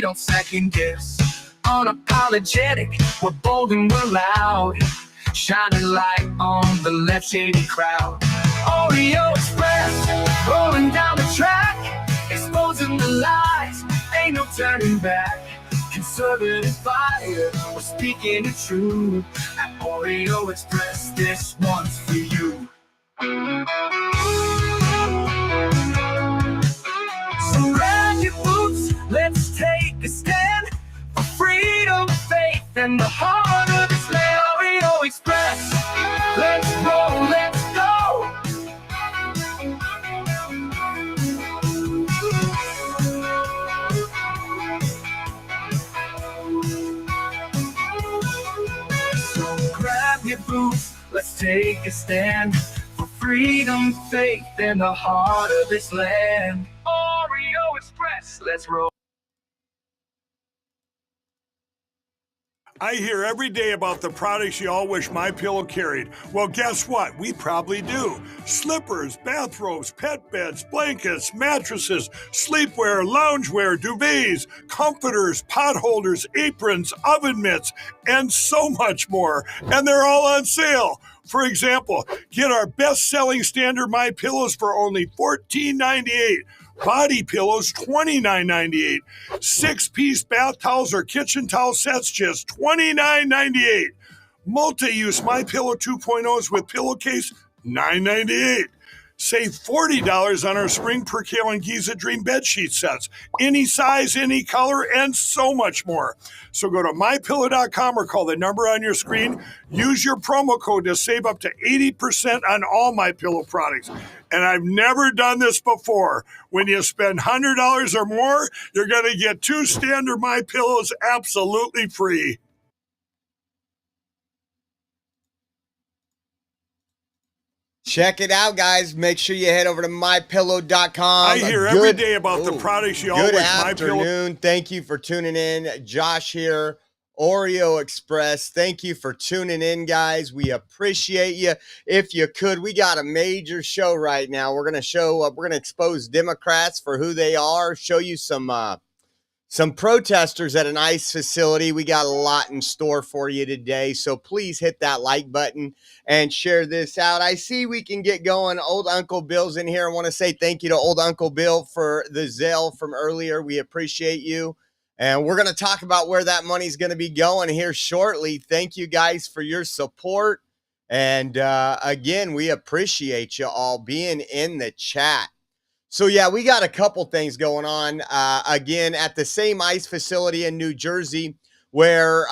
don't second guess. Unapologetic, we're bold and we're loud. Shine a light on the left shady crowd. Oreo Express, rolling down the track, exposing the lies, ain't no turning back. Conservative fire, we're speaking the truth. At Oreo Express, this one's for you. So grab your boots, let's take a stand for freedom, faith, and the heart of this land. Oreo Express, let's roll, let's go. So grab your boots, let's take a stand for freedom, faith, and the heart of this land. Oreo Express, let's roll. I hear every day about the products you all wish MyPillow carried. Well, guess what? We probably do. Slippers, bathrobes, pet beds, blankets, mattresses, sleepwear, loungewear, duvets, comforters, pot holders, aprons, oven mitts, and so much more. And they're all on sale. For example, get our best-selling standard MyPillows for only $14.98. Body pillows, $29.98. 6-piece bath towels or kitchen towel sets, just $29.98. Multi-use MyPillow 2.0s with pillowcase, $9.98. Save $40 on our Spring Percale and Giza Dream bedsheet sets. Any size, any color, and so much more. So go to MyPillow.com or call the number on your screen. Use your promo code to save up to 80% on all MyPillow products. And I've never done this before. When you spend $100 or more, you're going to get 2 standard MyPillows absolutely free. Check it out, guys. Make sure you head over to MyPillow.com. I hear every day about the products you all wish MyPillow. Good afternoon. Thank you for tuning in. Josh here, Oreo Express. Thank you for tuning in, guys. We appreciate you. If you could, we got a major show right now. We're going to expose Democrats for who they are, show you some protesters at an ICE facility. We got a lot in store for you today, so please hit that like button and share this out. I see we can get going. Old Uncle Bill's in here. I want to say thank you to Old Uncle Bill for the Zelle from earlier. We appreciate you, and we're going to talk about where that money's going to be going here shortly. Thank you guys for your support, and again, we appreciate you all being in the chat. So, yeah, we got a couple things going on, again, at the same ICE facility in New Jersey where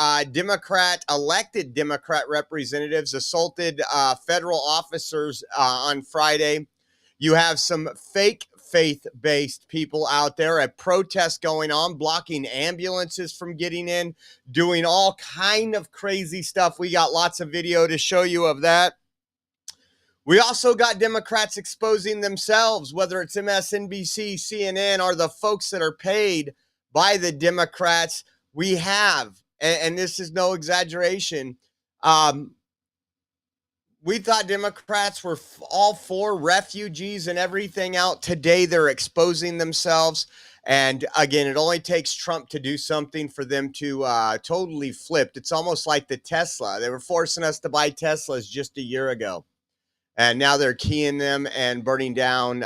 elected Democrat representatives assaulted federal officers on Friday. You have some fake faith-based people out there, a protest going on, blocking ambulances from getting in, doing all kind of crazy stuff. We got lots of video to show you of that. We also got Democrats exposing themselves, whether it's MSNBC, CNN, or the folks that are paid by the Democrats. We have, and this is no exaggeration, we thought Democrats were all for refugees and everything out. Today, they're exposing themselves. And again, it only takes Trump to do something for them to totally flip. It's almost like the Tesla. They were forcing us to buy Teslas just a year ago. And now they're keying them and burning down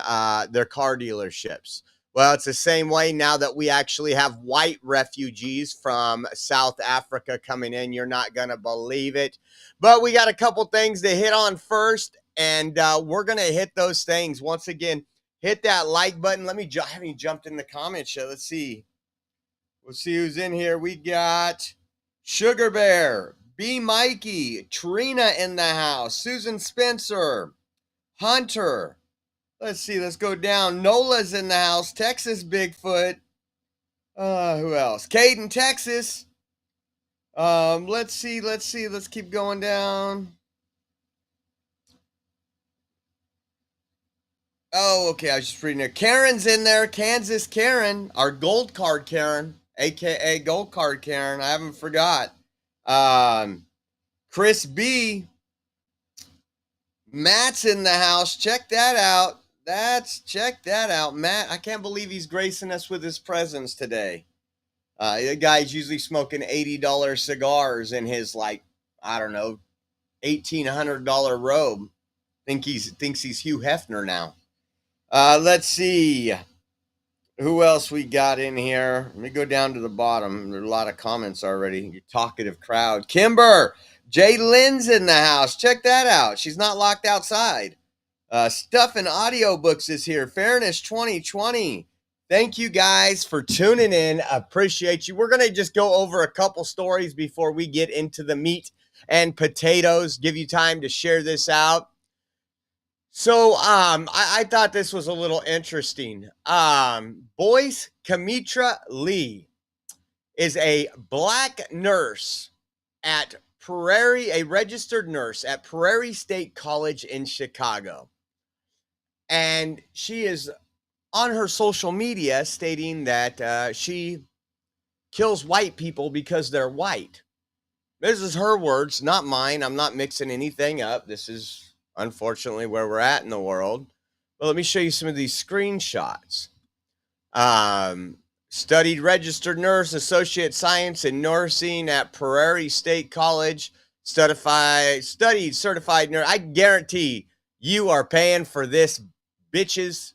their car dealerships. Well, it's the same way now that we actually have white refugees from South Africa coming in. You're not going to believe it. But we got a couple things to hit on first, and we're going to hit those things. Once again, hit that like button. Let me have you jumped in the comments show. Let's see. We'll see who's in here. We got Sugar Bear, B. Mikey, Trina in the house, Susan Spencer, Hunter. Let's see, let's go down. Nola's in the house, Texas Bigfoot. Who else? Caden, Texas. Let's see, let's keep going down. Oh, okay, I was just reading there. Karen's in there, Kansas Karen, our gold card Karen, aka gold card Karen. I haven't forgot. Chris B. Matt's in the house. Check that out. Check that out. Matt, I can't believe he's gracing us with his presence today. The guy's usually smoking $80 cigars in his, like, I don't know, $1,800 robe. Thinks he's Hugh Hefner now. Let's see who else we got in here. Let me go down to the bottom. There are a lot of comments already. You talkative crowd. Kimber, Jay Lynn's in the house. Check that out. She's not locked outside. Stuff and Audiobooks is here. Fairness 2020. Thank you guys for tuning in. Appreciate you. We're going to just go over a couple stories before we get into the meat and potatoes. Give you time to share this out. So I thought this was a little interesting. Boyce Kamitra Lee is a black nurse at a registered nurse at Prairie State College in Chicago. And she is on her social media stating that she kills white people because they're white. This is her words, not mine. I'm not mixing anything up. This is unfortunately where we're at in the world. But let me show you some of these screenshots. Studied registered nurse, associate science in nursing at Prairie State College. Studied certified nurse. I guarantee you are paying for this bitch's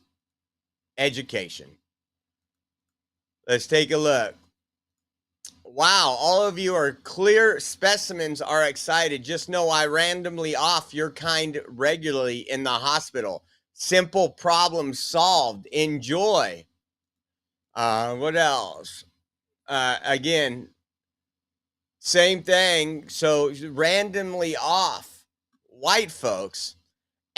education. Let's take a look. Wow, all of you are clear specimens, are excited. Just know I randomly off your kind regularly in the hospital. Simple problem solved. Enjoy. What else? Again, same thing. So randomly off white folks.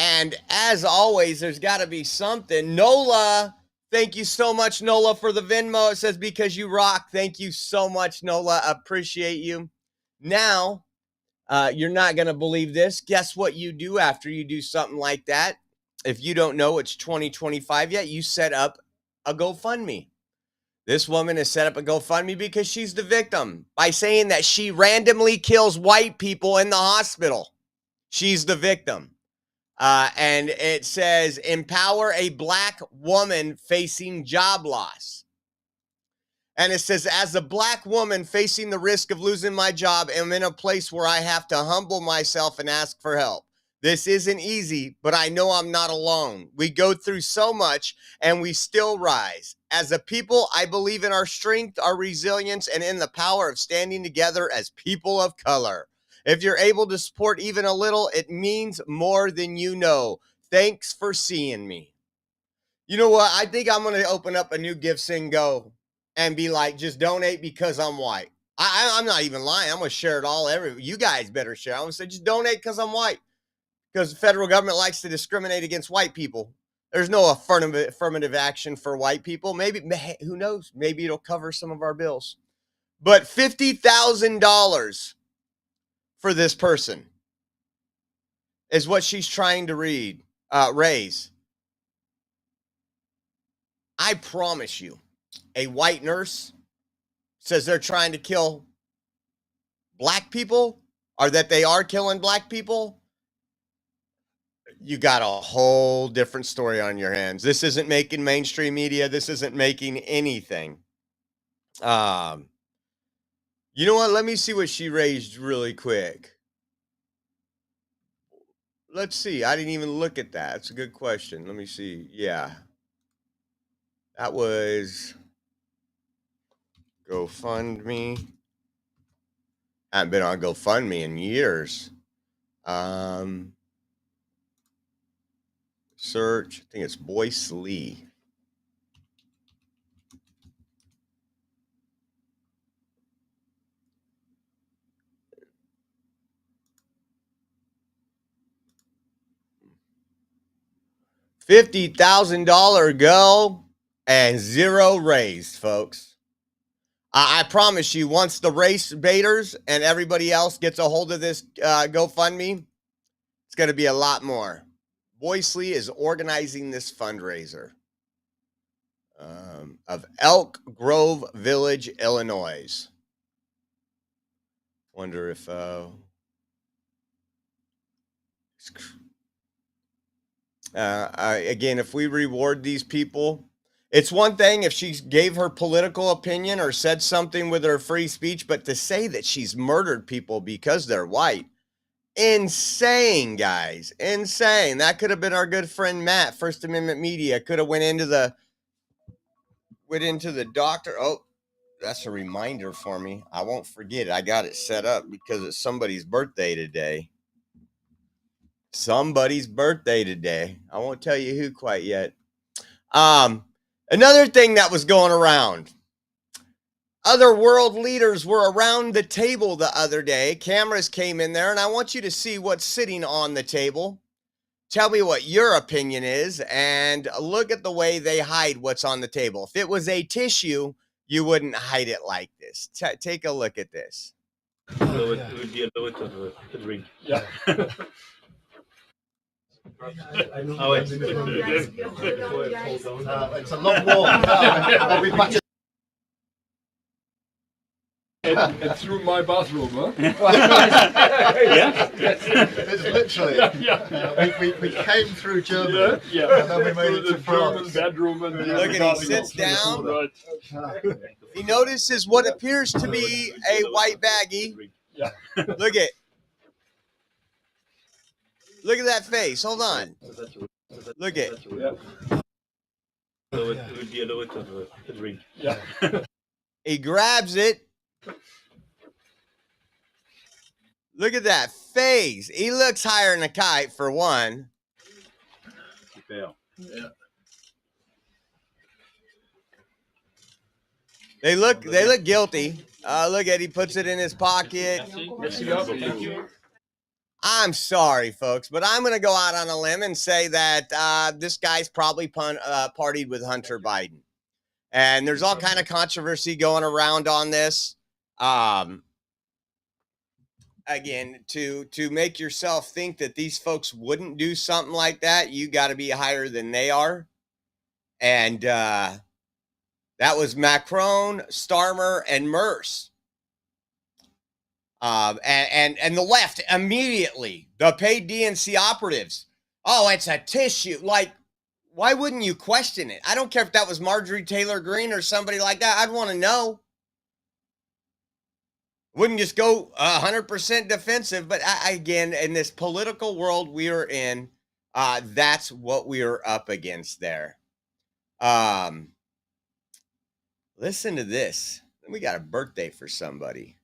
And as always, there's got to be something. Nola, thank you so much, Nola, for the Venmo. It says, because you rock. Thank you so much, Nola. Appreciate you. Now, you're not going to believe this. Guess what you do after you do something like that? If you don't know it's 2025 yet, you set up a GoFundMe. This woman has set up a GoFundMe because she's the victim by saying that she randomly kills white people in the hospital. She's the victim. And it says, empower a black woman facing job loss. And it says, as a black woman facing the risk of losing my job, I'm in a place where I have to humble myself and ask for help. This isn't easy, but I know I'm not alone. We go through so much and we still rise. As a people, I believe in our strength, our resilience, and in the power of standing together as people of color. If you're able to support even a little, it means more than you know. Thanks for seeing me. You know what? I think I'm going to open up a new GiveSendGo and be like, just donate because I'm white. I'm not even lying. I'm going to share it all. You guys better share. I'm going to say, just donate because I'm white. Because the federal government likes to discriminate against white people. There's no affirmative action for white people. Maybe, who knows? Maybe it'll cover some of our bills. But $50,000 for this person is what she's trying to raise. I promise you, a white nurse says they're trying to kill black people, or that they are killing black people. You got a whole different story on your hands. This isn't making mainstream media. This isn't making anything. You know what? Let me see what she raised really quick. Let's see. I didn't even look at that. That's a good question. Let me see. Yeah. That was GoFundMe. I haven't been on GoFundMe in years. Search. I think it's Boyce Lee. $50,000 go and zero raised, folks. I promise you, once the race baiters and everybody else gets a hold of this GoFundMe, it's going to be a lot more. Boyce Lee is organizing this fundraiser of Elk Grove Village, Illinois. Wonder if again, if we reward these people, It's one thing if she gave her political opinion or said something with her free speech, but to say that she's murdered people because they're white, insane, guys, insane. That could have been our good friend Matt, First Amendment Media, could have went into the doctor. Oh, that's a reminder for me. I won't forget it. I got it set up because it's somebody's birthday today. Somebody's birthday today. I won't tell you who quite yet. Another thing that was going around. Other world leaders were around the table the other day. Cameras came in there, and I want you to see what's sitting on the table. Tell me what your opinion is, and look at the way they hide what's on the table. If it was a tissue, you wouldn't hide it like this. Take a look at this. So it would be a load of a drink. Yeah. Oh, wait. It's a long walk. We've much and through my bathroom, huh? Yeah. It's literally. We came through Germany. Yeah. And then we made it to the German France. bedroom and Look at he sits down. Right. He notices what appears to be a white baggie. Yeah. Look at that face. Hold on. Look at. Yeah. So it would be a load of a drink. Yeah. He grabs it. Look at that face. He looks higher than a kite for one. Yeah. They look guilty. Look at he puts it in his pocket. I'm sorry, folks, but I'm going to go out on a limb and say that this guy's probably partied with Hunter Biden. And there's all kind of controversy going around on this. Again, to make yourself think that these folks wouldn't do something like that, you got to be higher than they are. And that was Macron, Starmer, and Merce. And the left immediately, the paid DNC operatives. Oh, it's a tissue. Like, why wouldn't you question it? I don't care if that was Marjorie Taylor Greene or somebody like that. I'd want to know. Wouldn't just go 100% defensive. But again, in this political world we are in, that's what we are up against there. Listen to this. We got a birthday for somebody.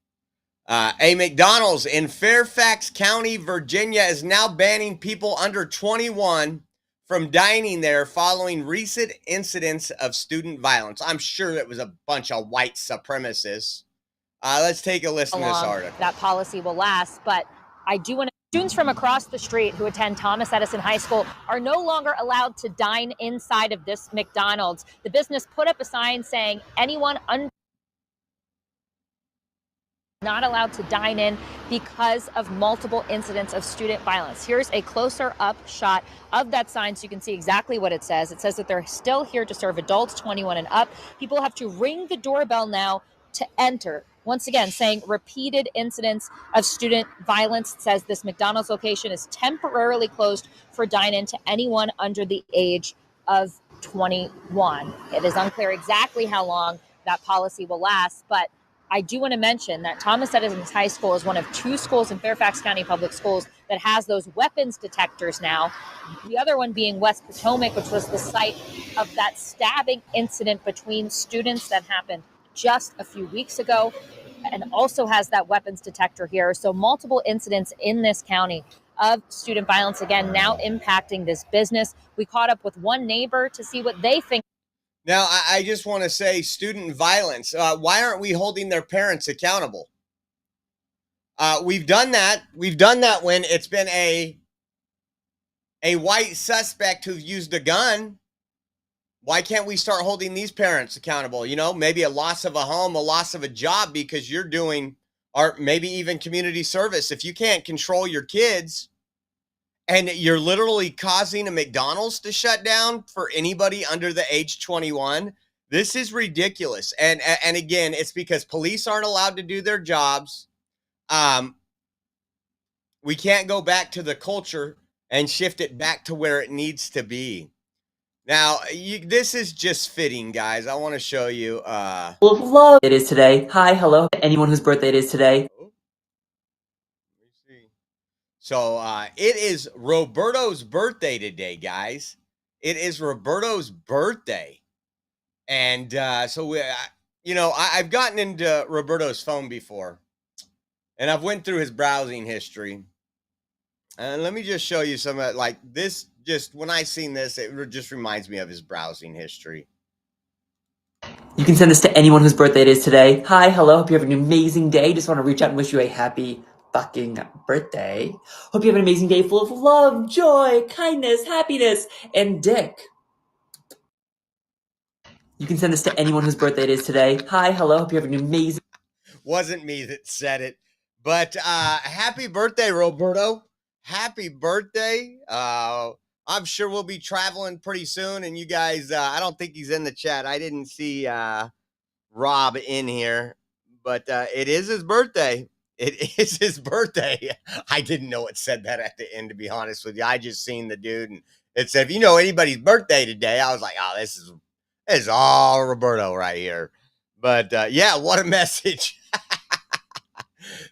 A McDonald's in Fairfax County, Virginia, is now banning people under 21 from dining there following recent incidents of student violence. I'm sure it was a bunch of white supremacists. Let's take a listen to this article. That policy will last, but I do want to. Students from across the street who attend Thomas Edison High School are no longer allowed to dine inside of this McDonald's. The business put up a sign saying anyone under not allowed to dine in because of multiple incidents of student violence. Here's a closer up shot of that sign so you can see exactly what it says. It says that they're still here to serve adults 21 and up. People have to ring the doorbell now to enter. Once again, saying repeated incidents of student violence. It says this McDonald's location is temporarily closed for dine-in to anyone under the age of 21. It is unclear exactly how long that policy will last, but I do want to mention that Thomas Edison High School is one of two schools in Fairfax County Public Schools that has those weapons detectors now. The other one being West Potomac, which was the site of that stabbing incident between students that happened just a few weeks ago, and also has that weapons detector here. So multiple incidents in this county of student violence, again, now impacting this business. We caught up with one neighbor to see what they think. Now, I just want to say student violence. Why aren't we holding their parents accountable? We've done that. We've done that when it's been a white suspect who's used a gun. Why can't we start holding these parents accountable? You know, maybe a loss of a home, a loss of a job because you're doing, or maybe even community service. If you can't control your kids and you're literally causing a McDonald's to shut down for anybody under the age 21, this is ridiculous. And again, it's because police aren't allowed to do their jobs. We can't go back to the culture and shift it back to where it needs to be. Now, this is just fitting, guys. I want to show you. Full of love it is today. Hi, hello, anyone whose birthday it is today. Let me see. So it is Roberto's birthday today, guys. It is Roberto's birthday, and so we, I've gotten into Roberto's phone before, and I've went through his browsing history. And let me just show you some like this. Just when I seen this, it just reminds me of his browsing history. You can send this to anyone whose birthday it is today. Hi, hello, hope you have an amazing day. Just want to reach out and wish you a happy fucking birthday. Hope you have an amazing day full of love, joy, kindness, happiness, and dick. You can send this to anyone whose birthday it is today. Hi, hello, hope you have an amazing... Wasn't me that said it, but happy birthday, Roberto. Happy birthday. I'm sure we'll be traveling pretty soon, and you guys, I don't think he's in the chat. I didn't see Rob in here, but it is his birthday. It is his birthday. I didn't know it said that at the end, to be honest with you. I just seen the dude, and it said, if you know anybody's birthday today, I was like, oh, this is all Roberto right here. But yeah, what a message.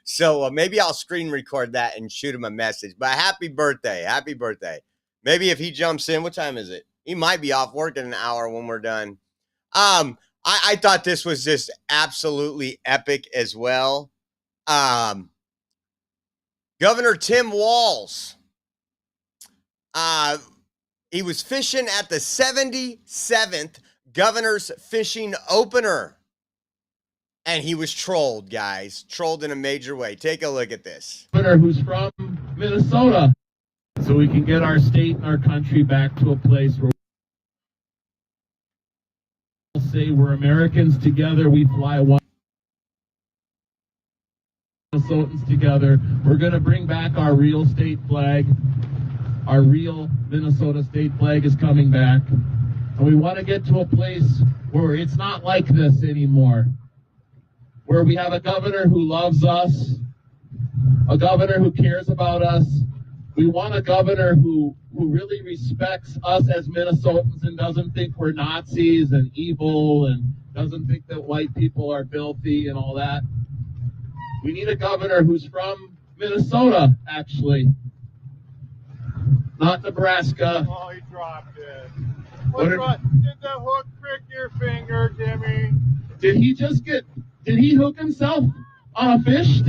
So maybe I'll screen record that and shoot him a message. But happy birthday. Happy birthday. Maybe if he jumps in, what time is it? He might be off work in an hour when we're done. I thought this was just absolutely epic as well. Governor Tim Walz. He was fishing at the 77th Governor's Fishing Opener. And he was trolled, guys. Trolled in a major way. Take a look at this. Who's from Minnesota, so we can get our state and our country back to a place where we'll say we're Americans together, we fly one. Minnesotans together. We're going to bring back our real state flag. Our real Minnesota state flag is coming back. And we want to get to a place where it's not like this anymore. Where we have a governor who loves us, a governor who cares about us. We want a governor who really respects us as Minnesotans and doesn't think we're Nazis and evil and doesn't think that white people are filthy and all that. We need a governor who's from Minnesota, actually, not Nebraska. Oh, he dropped it. Did the hook prick your finger, Jimmy? Did he hook himself on a fish?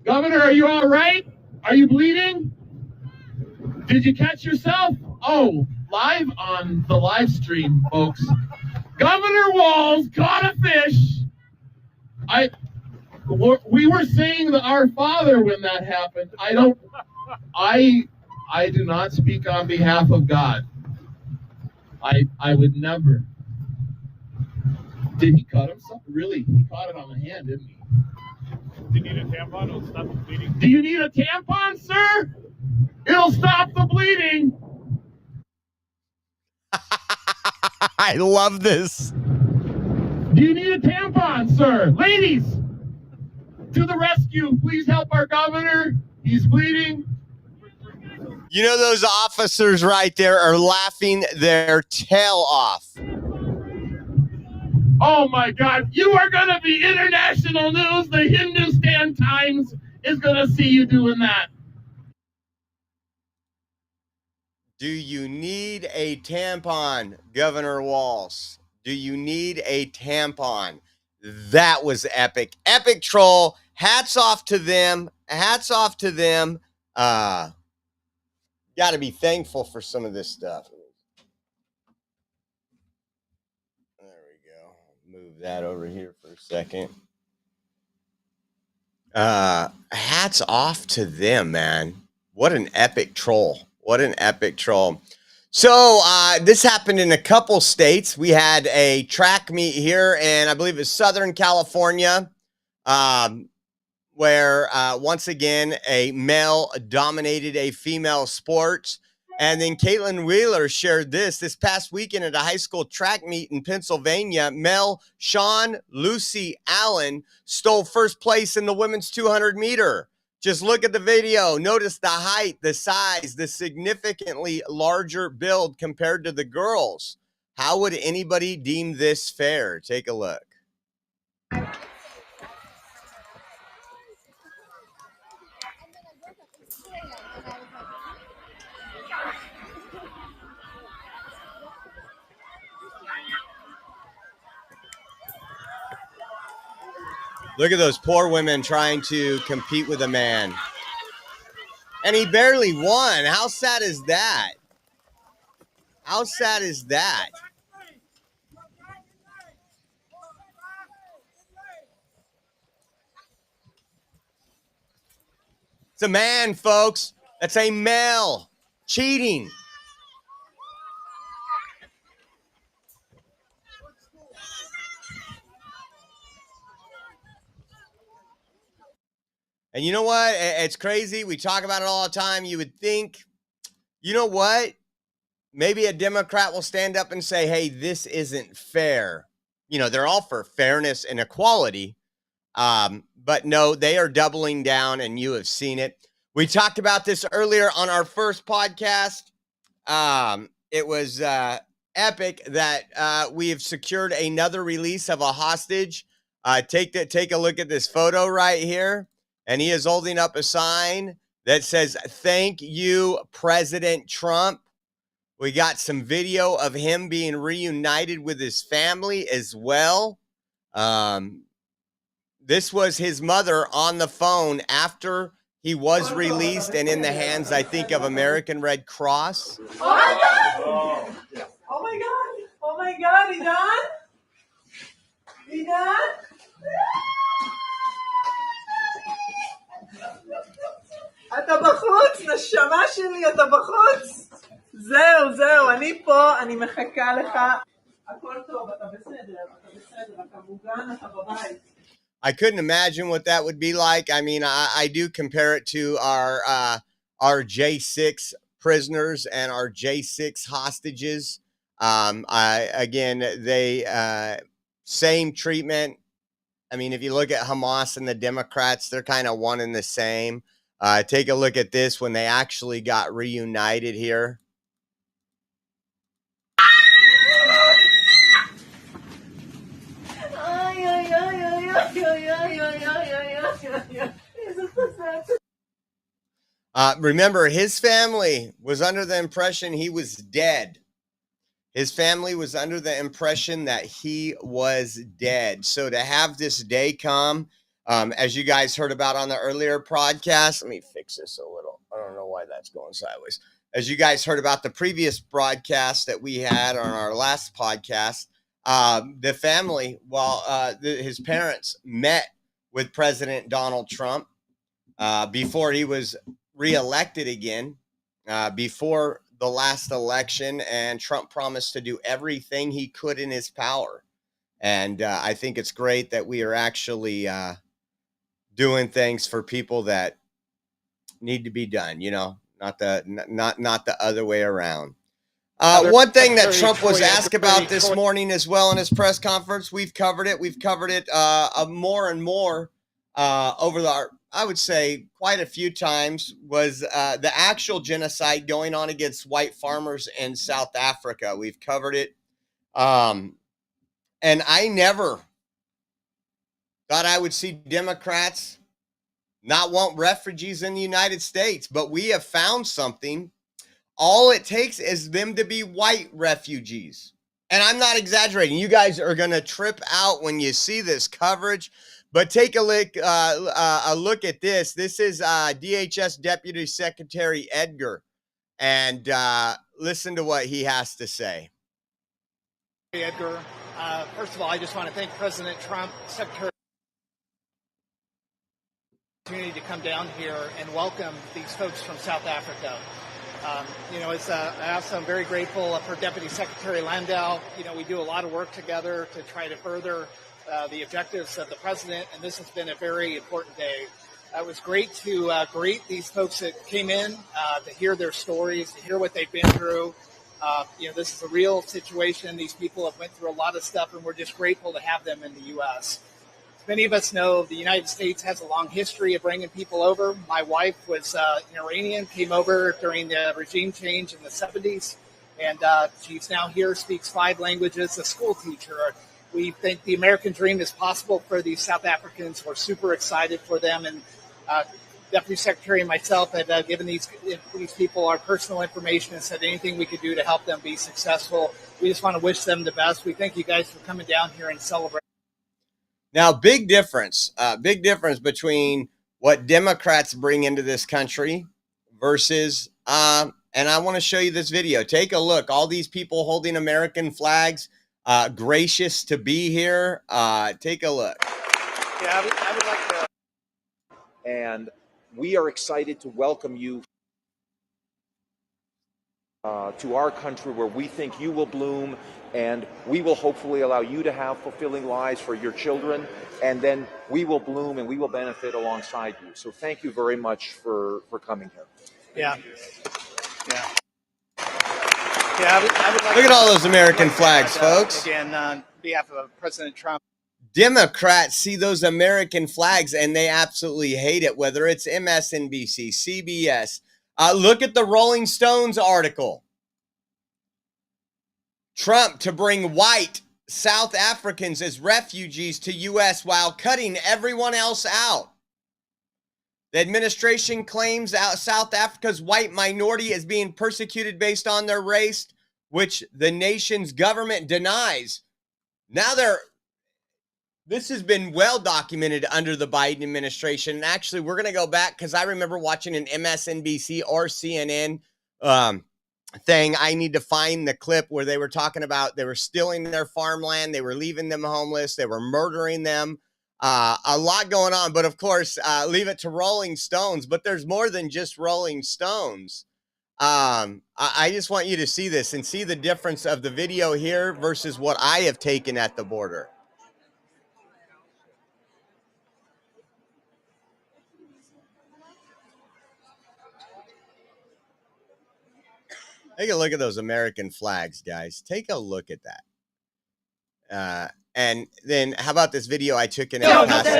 Governor, are you all right? Are you bleeding? Did you catch yourself? Oh, live on the live stream, folks. Governor Walz caught a fish. We were saying Our Father when that happened. I do not speak on behalf of God. I would never. Did he cut himself? Really? He caught it on the hand, didn't he? Do you need a tampon? It'll stop the bleeding. Do you need a tampon, sir? It'll stop the bleeding. I love this. Do you need a tampon, sir? Ladies, to the rescue. Please help our governor. He's bleeding. You know, those officers right there are laughing their tail off. Oh my God, you are going to be international news. The Hindustan Times is going to see you doing that. Do you need a tampon, Governor Walz? Do you need a tampon? That was epic. Epic troll. Hats off to them. Hats off to them. Got to be thankful for some of this stuff. Move that over here for a second. Hats off to them, man. What an epic troll. What an epic troll. So this happened in a couple states. We had a track meet here in, I believe it's Southern California, where once again, a male dominated a female sport. And then Caitlin Wheeler shared this past weekend at a high school track meet in Pennsylvania. Mel Sean Lucy Allen stole first place in the women's 200 meter. Just look at the video. Notice the height, the size, the significantly larger build compared to the girls. How would anybody deem this fair? Take a look. Look at those poor women trying to compete with a man. And he barely won. How sad is that? How sad is that? It's a man, folks. That's a male cheating. And you know what? It's crazy. We talk about it all the time. You would think, you know what? Maybe a Democrat will stand up and say, hey, this isn't fair. You know, they're all for fairness and equality. But no, they are doubling down, and you have seen it. We talked about this earlier on our first podcast. It was epic that we have secured another release of a hostage. Take a look at this photo right here. And he is holding up a sign that says, thank you, President Trump. We got some video of him being reunited with his family as well. This was his mother on the phone after he was released and in the hands, I think, of American Red Cross. Oh my God! Oh my God! Oh my God! He done? He done? אתה בחוץ, נשמה שלי, אתה בחוץ. זהו, אני פה, אני מחכה לך. הכל טוב, אתה בסדר, אתה מוגן, אתה בבית. I couldn't imagine what that would be like. I mean, I do compare it to our J6 prisoners and our J6 hostages. Same treatment. I mean, if you look at Hamas and the Democrats, they're kind of one and the same. Take a look at this when they actually got reunited here. Remember, his family was under the impression he was dead. His family was under the impression that he was dead. So to have this day come, as you guys heard about on the earlier podcast, let me fix this a little. I don't know why that's going sideways. As you guys heard about the previous broadcast that we had on our last podcast, the family, his parents met with President Donald Trump before he was reelected again, before the last election, and Trump promised to do everything he could in his power. And I think it's great that we are actually doing things for people that need to be done, you know, not the other way around. One thing that Trump was asked about this morning as well in his press conference, we've covered it more and more over I would say quite a few times, was the actual genocide going on against white farmers in South Africa. We've covered it. And I never thought I would see Democrats not want refugees in the United States, but we have found something. All it takes is them to be white refugees. And I'm not exaggerating. You guys are going to trip out when you see this coverage. But take a look at this. This is DHS Deputy Secretary Edgar. And listen to what he has to say. Edgar, first of all, I just want to thank President Trump, Secretary, opportunity to come down here and welcome these folks from South Africa. I'm very grateful for Deputy Secretary Landau. You know, we do a lot of work together to try to further the objectives of the president, and this has been a very important day. It was great to greet these folks that came in, to hear their stories, to hear what they've been through. This is a real situation. These people have went through a lot of stuff, and we're just grateful to have them in the U.S. many of us know, the United States has a long history of bringing people over. My wife was an Iranian, came over during the regime change in the 70s, and she's now here, speaks 5 languages, a school teacher. We think the American dream is possible for these South Africans. We're super excited for them, and Deputy Secretary and myself have given these people our personal information and said anything we could do to help them be successful. We just want to wish them the best. We thank you guys for coming down here and celebrating. Now, big difference between what Democrats bring into this country versus, and I want to show you this video. Take a look. All these people holding American flags, gracious to be here. Take a look. Yeah, I would like to. And we are excited to welcome you to our country, where we think you will bloom, and we will hopefully allow you to have fulfilling lives for your children, and then we will bloom and we will benefit alongside you. So thank you very much for coming here. Yeah. I would like Look at all those American flags, folks. Again, on behalf of President Trump. Democrats see those American flags and they absolutely hate it, whether it's MSNBC, CBS. Look at the Rolling Stones article. Trump to bring white South Africans as refugees to U.S. while cutting everyone else out. The administration claims South Africa's white minority is being persecuted based on their race, which the nation's government denies. Now this has been well documented under the Biden administration. And actually, we're going to go back because I remember watching an MSNBC or CNN thing. I need to find the clip where they were talking about they were stealing their farmland. They were leaving them homeless. They were murdering them. A lot going on. But of course, leave it to Rolling Stones. But there's more than just Rolling Stones. I just want you to see this and see the difference of the video here versus what I have taken at the border. Take a look at those American flags, guys. Take a look at that. And then how about this video I took in El Paso?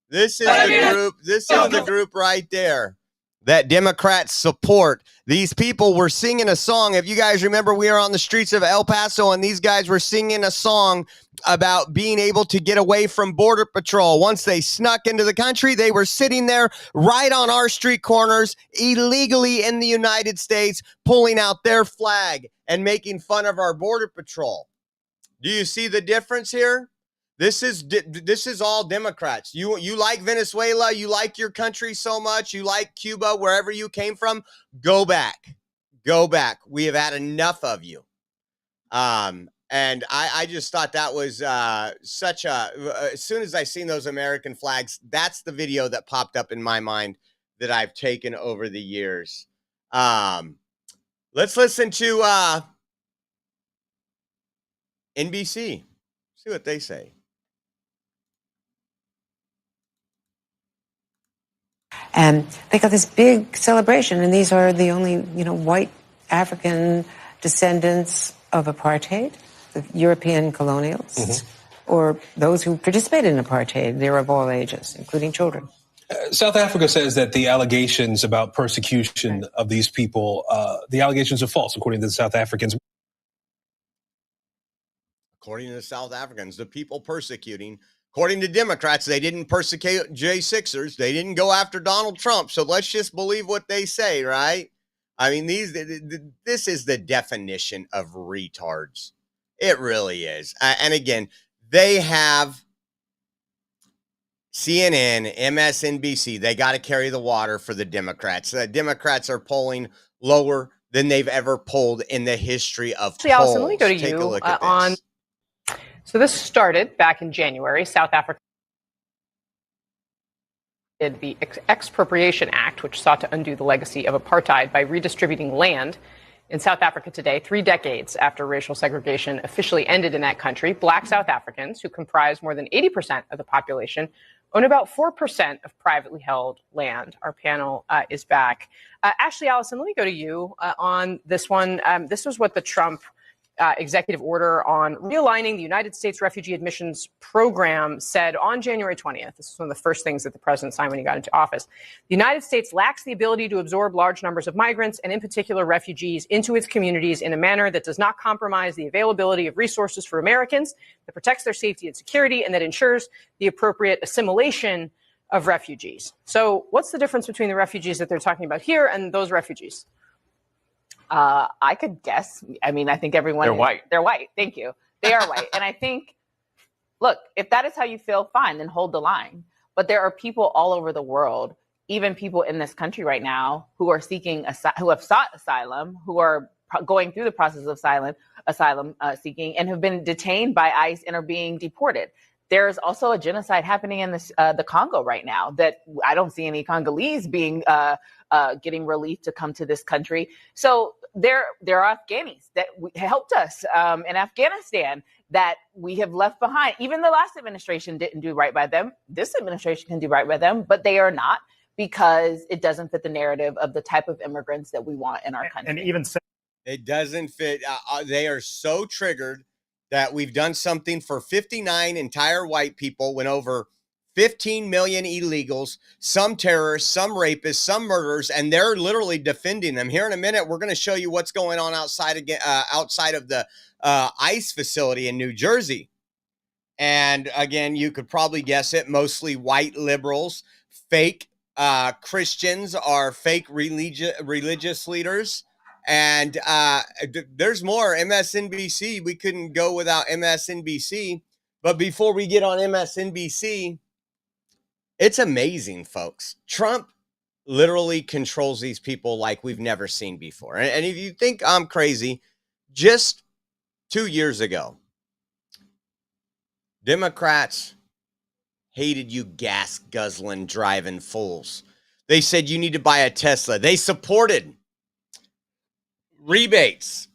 This is the group. This is the group right there that Democrats support. These people were singing a song. If you guys remember, we were on the streets of El Paso and these guys were singing a song about being able to get away from Border Patrol. Once they snuck into the country, they were sitting there right on our street corners illegally in the United States, pulling out their flag and making fun of our Border Patrol. Do you see the difference here? This is all Democrats. You like Venezuela, you like your country so much, you like Cuba, wherever you came from, go back. Go back. We have had enough of you. And I just thought that was such a, as soon as I seen those American flags, that's the video that popped up in my mind that I've taken over the years. Let's listen to NBC, see what they say. And they got this big celebration, and these are the only, white African descendants of apartheid, the European colonials, or those who participated in apartheid. They're of all ages, including children. South Africa says that the allegations about persecution of these people, the allegations are false, according to the South Africans. According to the South Africans, the people persecuting. According to Democrats, they didn't persecute J6ers. They didn't go after Donald Trump. So let's just believe what they say, right? I mean, this is the definition of retards. It really is. And again, they have CNN, MSNBC. They got to carry the water for the Democrats. The Democrats are polling lower than they've ever polled in the history of polls. Allison, let me go to Take you a look at this. So this started back in January. South Africa did the Expropriation Act, which sought to undo the legacy of apartheid by redistributing land in South Africa today, 3 decades after racial segregation officially ended in that country. Black South Africans, who comprise more than 80% of the population, own about 4% of privately held land. Our panel is back. Ashley, Allison, let me go to you on this one. This was what the Trump executive order on realigning the United States refugee admissions program said on January 20th. This is one of the first things that the president signed when he got into office. The United States lacks the ability to absorb large numbers of migrants and in particular refugees into its communities in a manner that does not compromise the availability of resources for Americans, that protects their safety and security, and that ensures the appropriate assimilation of refugees. So what's the difference between the refugees that they're talking about here and those refugees? I could guess. I mean, I think everyone They're white. They're white. Thank you. They are white. And I think, look, if that is how you feel, fine, then hold the line. But there are people all over the world, even people in this country right now, who are seeking, who have sought asylum, who are going through the process of asylum seeking, and have been detained by ICE and are being deported. There's also a genocide happening in the Congo right now that I don't see any Congolese being getting relief to come to this country. So there are Afghanis that helped us in Afghanistan that we have left behind. Even the last administration didn't do right by them. This administration can do right by them, but they are not, because it doesn't fit the narrative of the type of immigrants that we want in our country. And even it doesn't fit. They are so triggered that we've done something for 59 entire white people when over 15 million illegals, some terrorists, some rapists, some murderers, and they're literally defending them. Here in a minute, we're going to show you what's going on outside of the ICE facility in New Jersey. And again, you could probably guess it, mostly white liberals, fake Christians are fake religious leaders. And there's more. MSNBC, we couldn't go without MSNBC. But before we get on MSNBC, it's amazing, folks. Trump literally controls these people like we've never seen before. And if you think I'm crazy, just 2 years ago, Democrats hated you gas-guzzling, driving fools. They said you need to buy a Tesla. They supported rebates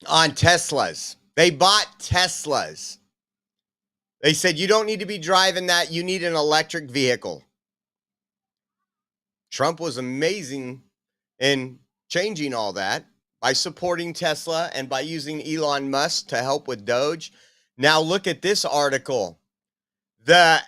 on Teslas. They bought Teslas. They said you don't need to be driving that. You need an electric vehicle. Trump was amazing in changing all that by supporting Tesla and by using Elon Musk to help with Doge. Now look at this article. The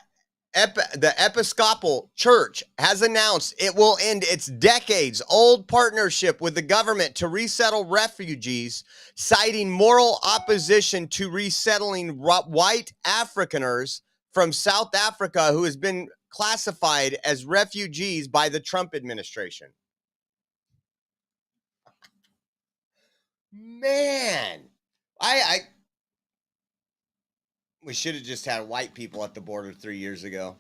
Episcopal Church has announced it will end its decades-old partnership with the government to resettle refugees, citing moral opposition to resettling white Afrikaners from South Africa who has been classified as refugees by the Trump administration. Man, we should have just had white people at the border 3 years ago.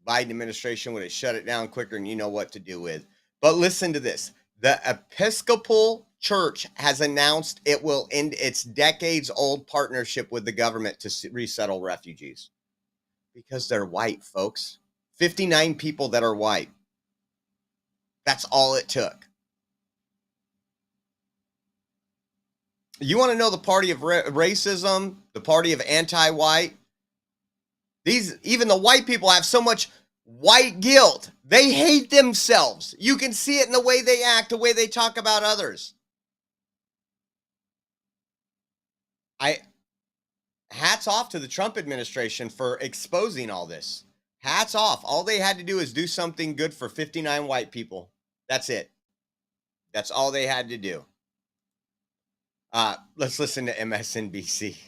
Biden administration would have shut it down quicker, and you know what to do with. But listen to this. The Episcopal Church has announced it will end its decades-old partnership with the government to resettle refugees. Because they're white, folks. 59 people that are white. That's all it took. You want to know the party of racism, the party of anti-white? Even the white people have so much white guilt. They hate themselves. You can see it in the way they act, the way they talk about others. Hats off to the Trump administration for exposing all this. Hats off. All they had to do is do something good for 59 white people. That's it. That's all they had to do. Let's listen to MSNBC.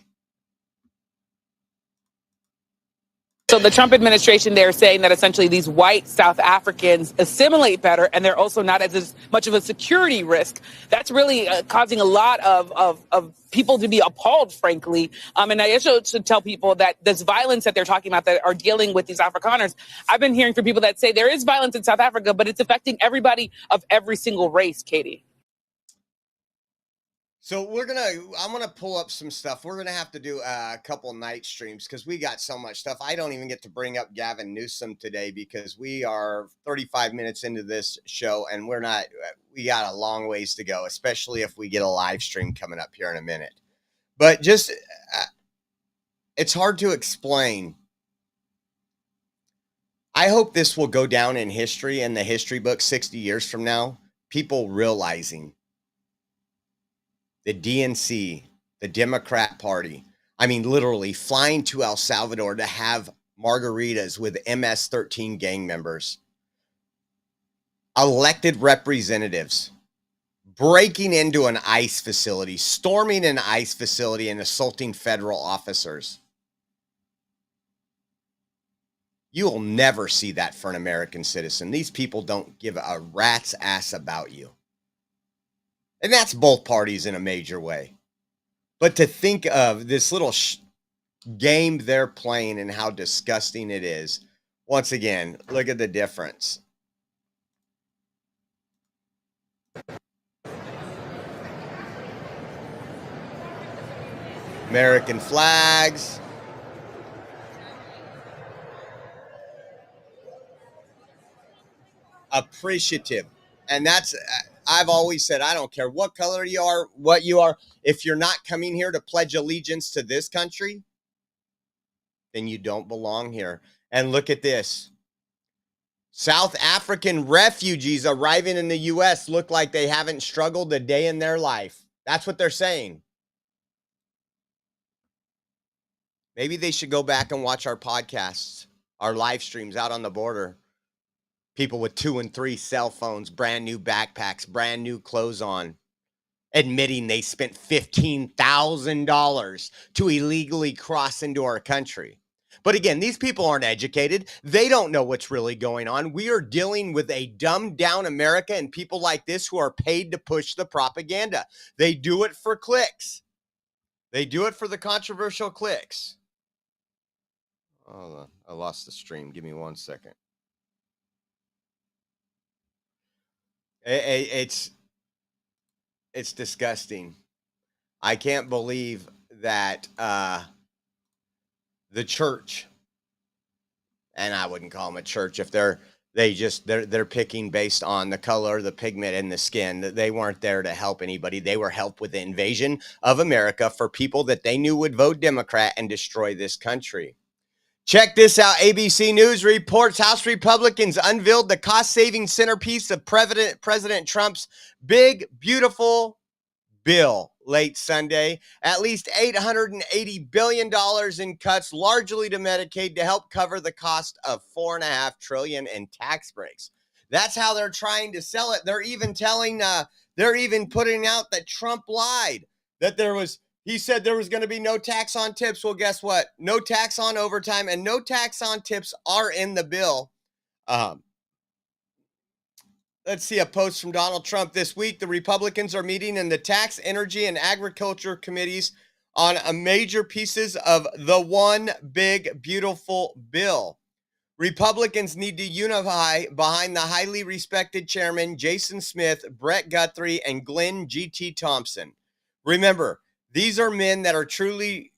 So the Trump administration, they're saying that essentially these white South Africans assimilate better, and they're also not as much of a security risk. That's really causing a lot of people to be appalled, frankly. And I also should tell people that this violence that they're talking about that are dealing with these Afrikaners, I've been hearing from people that say there is violence in South Africa, but it's affecting everybody of every single race, Katie. So I'm going to pull up some stuff. We're going to have to do a couple night streams because we got so much stuff. I don't even get to bring up Gavin Newsom today because we are 35 minutes into this show and we got a long ways to go, especially if we get a live stream coming up here in a minute. But just, it's hard to explain I hope this will go down in history, in the history book 60 years from now, people realizing the DNC, the Democrat Party, I mean, literally flying to El Salvador to have margaritas with MS-13 gang members, elected representatives, breaking into an ICE facility, storming an ICE facility and assaulting federal officers. You will never see that for an American citizen. These people don't give a rat's ass about you. And that's both parties in a major way. But to think of this little game they're playing and how disgusting it is. Once again, look at the difference. American flags. Appreciative. And that's, I've always said, I don't care what color you are, what you are. If you're not coming here to pledge allegiance to this country, then you don't belong here. And look at this. South African refugees arriving in the U.S. look like they haven't struggled a day in their life. That's what they're saying. Maybe they should go back and watch our podcasts, our live streams out on the border. People with 2 and 3 cell phones, brand new backpacks, brand new clothes on, admitting they spent $15,000 to illegally cross into our country. But again, these people aren't educated. They don't know what's really going on. We are dealing with a dumbed down America and people like this who are paid to push the propaganda. They do it for clicks. They do it for the controversial clicks. Hold on. I lost the stream. Give me 1 second. It's disgusting. I can't believe that the church, and I wouldn't call them a church if they're picking based on the color, the pigment, and the skin. They weren't there to help anybody. They were helped with the invasion of America for people that they knew would vote Democrat and destroy this country. Check this out. ABC News reports House Republicans unveiled the cost-saving centerpiece of President Trump's big, beautiful bill late Sunday. At least $880 billion in cuts, largely to Medicaid, to help cover the cost of $4.5 trillion in tax breaks. That's how they're trying to sell it. They're even putting out that Trump lied, that he said there was going to be no tax on tips. Well, guess what? No tax on overtime and no tax on tips are in the bill. Let's see a post from Donald Trump this week. The Republicans are meeting in the Tax, Energy, and Agriculture committees on a major pieces of the one big, beautiful bill. Republicans need to unify behind the highly respected chairman, Jason Smith, Brett Guthrie, and Glenn G.T. Thompson. Remember, these are men that truly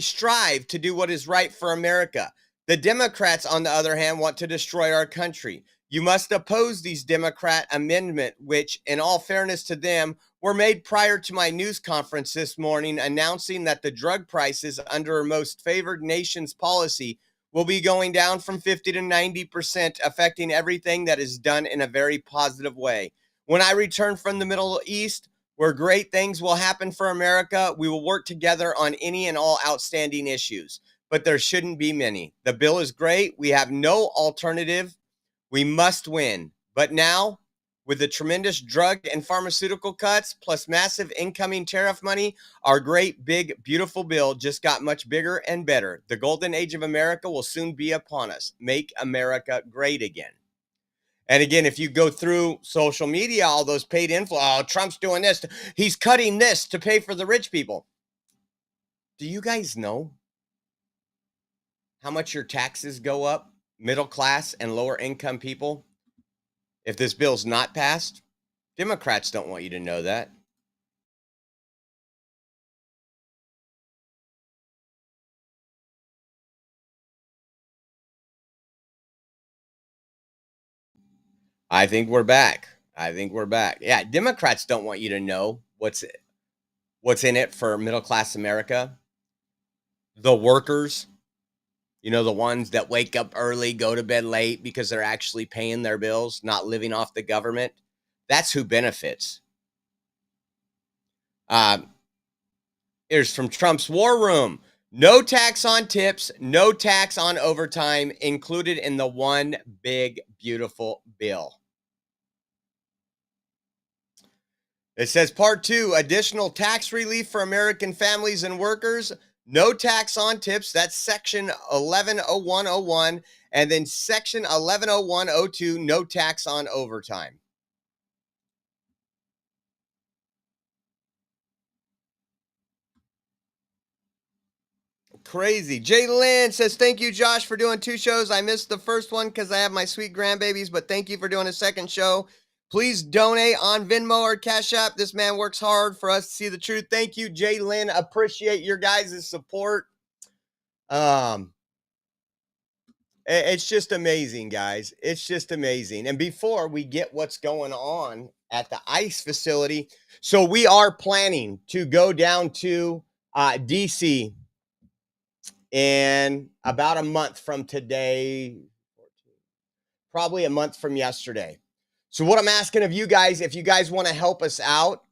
strive to do what is right for America. The Democrats, on the other hand, want to destroy our country. You must oppose these Democrat amendment, which, in all fairness to them, were made prior to my news conference this morning announcing that the drug prices under our most favored nation's policy will be going down from 50 to 90%, affecting everything that is done in a very positive way. When I return from the Middle East, where great things will happen for America, we will work together on any and all outstanding issues. But there shouldn't be many. The bill is great. We have no alternative. We must win. But now, with the tremendous drug and pharmaceutical cuts, plus massive incoming tariff money, our great, big, beautiful bill just got much bigger and better. The golden age of America will soon be upon us. Make America great again. And again, if you go through social media, all those paid influencers, Trump's doing this. He's cutting this to pay for the rich people. Do you guys know how much your taxes go up, middle class and lower income people, if this bill's not passed? Democrats don't want you to know that. I think we're back. Yeah, Democrats don't want you to know what's in it for middle class America, the workers, You know, the ones that wake up early, go to bed late because they're actually paying their bills, not living off the government. That's who benefits. Here's from Trump's War Room. No tax on tips, no tax on overtime included in the one big, beautiful bill. It says part 2, additional tax relief for American families and workers. No tax on tips. That's section 110101. And then section 110102, no tax on overtime. Crazy. Jay Lynn says, thank you, Josh, for doing 2 shows. I missed the first one because I have my sweet grandbabies, but thank you for doing a second show. Please donate on Venmo or Cash App. This man works hard for us to see the truth. Thank you, Jay Lynn. Appreciate your guys' support. It's just amazing, guys. It's just amazing. And before we get what's going on at the ICE facility, so we are planning to go down to DC in about a month from today, probably a month from yesterday. So what I'm asking of you guys, if you guys want to help us out,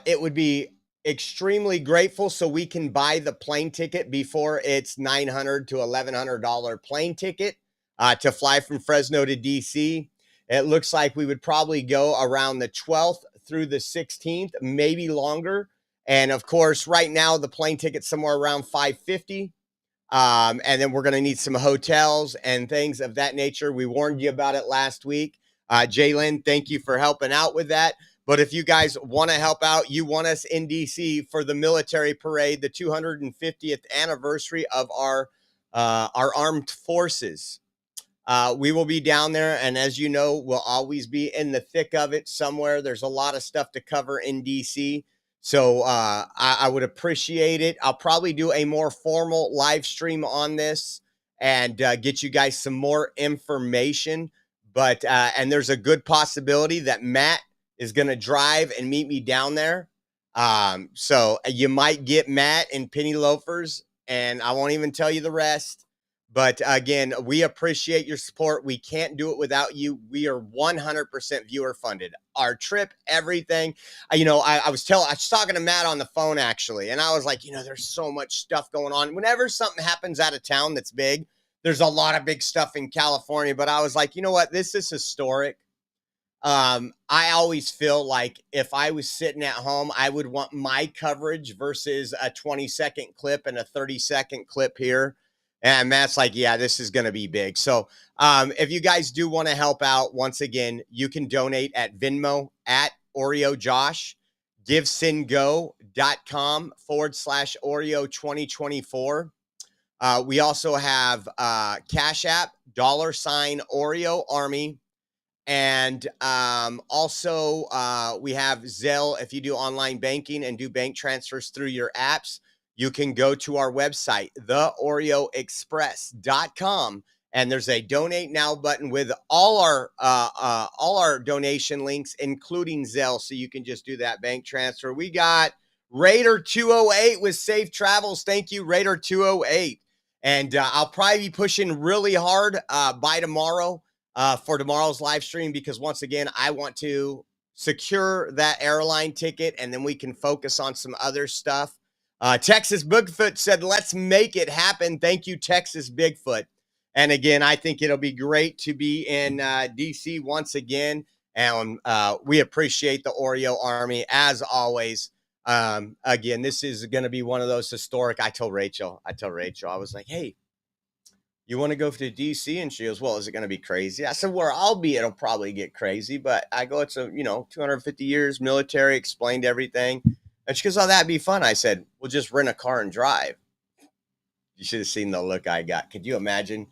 it would be extremely grateful so we can buy the plane ticket before it's $900 to $1,100 plane ticket to fly from Fresno to DC. It looks like we would probably go around the 12th through the 16th, maybe longer. And of course, right now the plane ticket's somewhere around $550. And then we're going to need some hotels and things of that nature. We warned you about it last week. Jalen, thank you for helping out with that. But if you guys want to help out, you want us in DC for the military parade, the 250th anniversary of our armed forces. We will be down there. And as you know, we'll always be in the thick of it somewhere. There's a lot of stuff to cover in DC. So I would appreciate it. I'll probably do a more formal live stream on this and get you guys some more information. But and there's a good possibility that Matt is going to drive and meet me down there. So you might get Matt in penny loafers, and I won't even tell you the rest. But again, we appreciate your support. We can't do it without you. We are 100% viewer funded. Our trip, everything. I was talking to Matt on the phone actually, and I was like, there's so much stuff going on. Whenever something happens out of town that's big, there's a lot of big stuff in California. But I was like, you know what? This is historic. I always feel like if I was sitting at home, I would want my coverage versus a 20-second clip and a 30-second clip here. And Matt's like, yeah, this is going to be big. So if you guys do want to help out, once again, you can donate at Venmo at OreoJosh, givesendgo.com/Oreo2024. We also have Cash App, $Oreo Army. And also we have Zelle. If you do online banking and do bank transfers through your apps, you can go to our website, theoreoexpress.com, and there's a donate now button with all our donation links, including Zelle. So you can just do that bank transfer. We got Raider 208 with safe travels. Thank you, Raider 208. And I'll probably be pushing really hard by tomorrow for tomorrow's live stream, because once again, I want to secure that airline ticket and then we can focus on some other stuff. Texas Bigfoot said, let's make it happen. Thank you, Texas Bigfoot. And again, I think it'll be great to be in DC once again. And we appreciate the Oreo Army as always. Again, this is going to be one of those historic. I told Rachel, I was like, hey, you want to go to DC? And she goes, well, is it going to be crazy? I said, where I'll be, it'll probably get crazy. But I go, it's 250 years military, explained everything. And she goes, oh, that'd be fun. I said, we'll just rent a car and drive. You should have seen the look I got. Could you imagine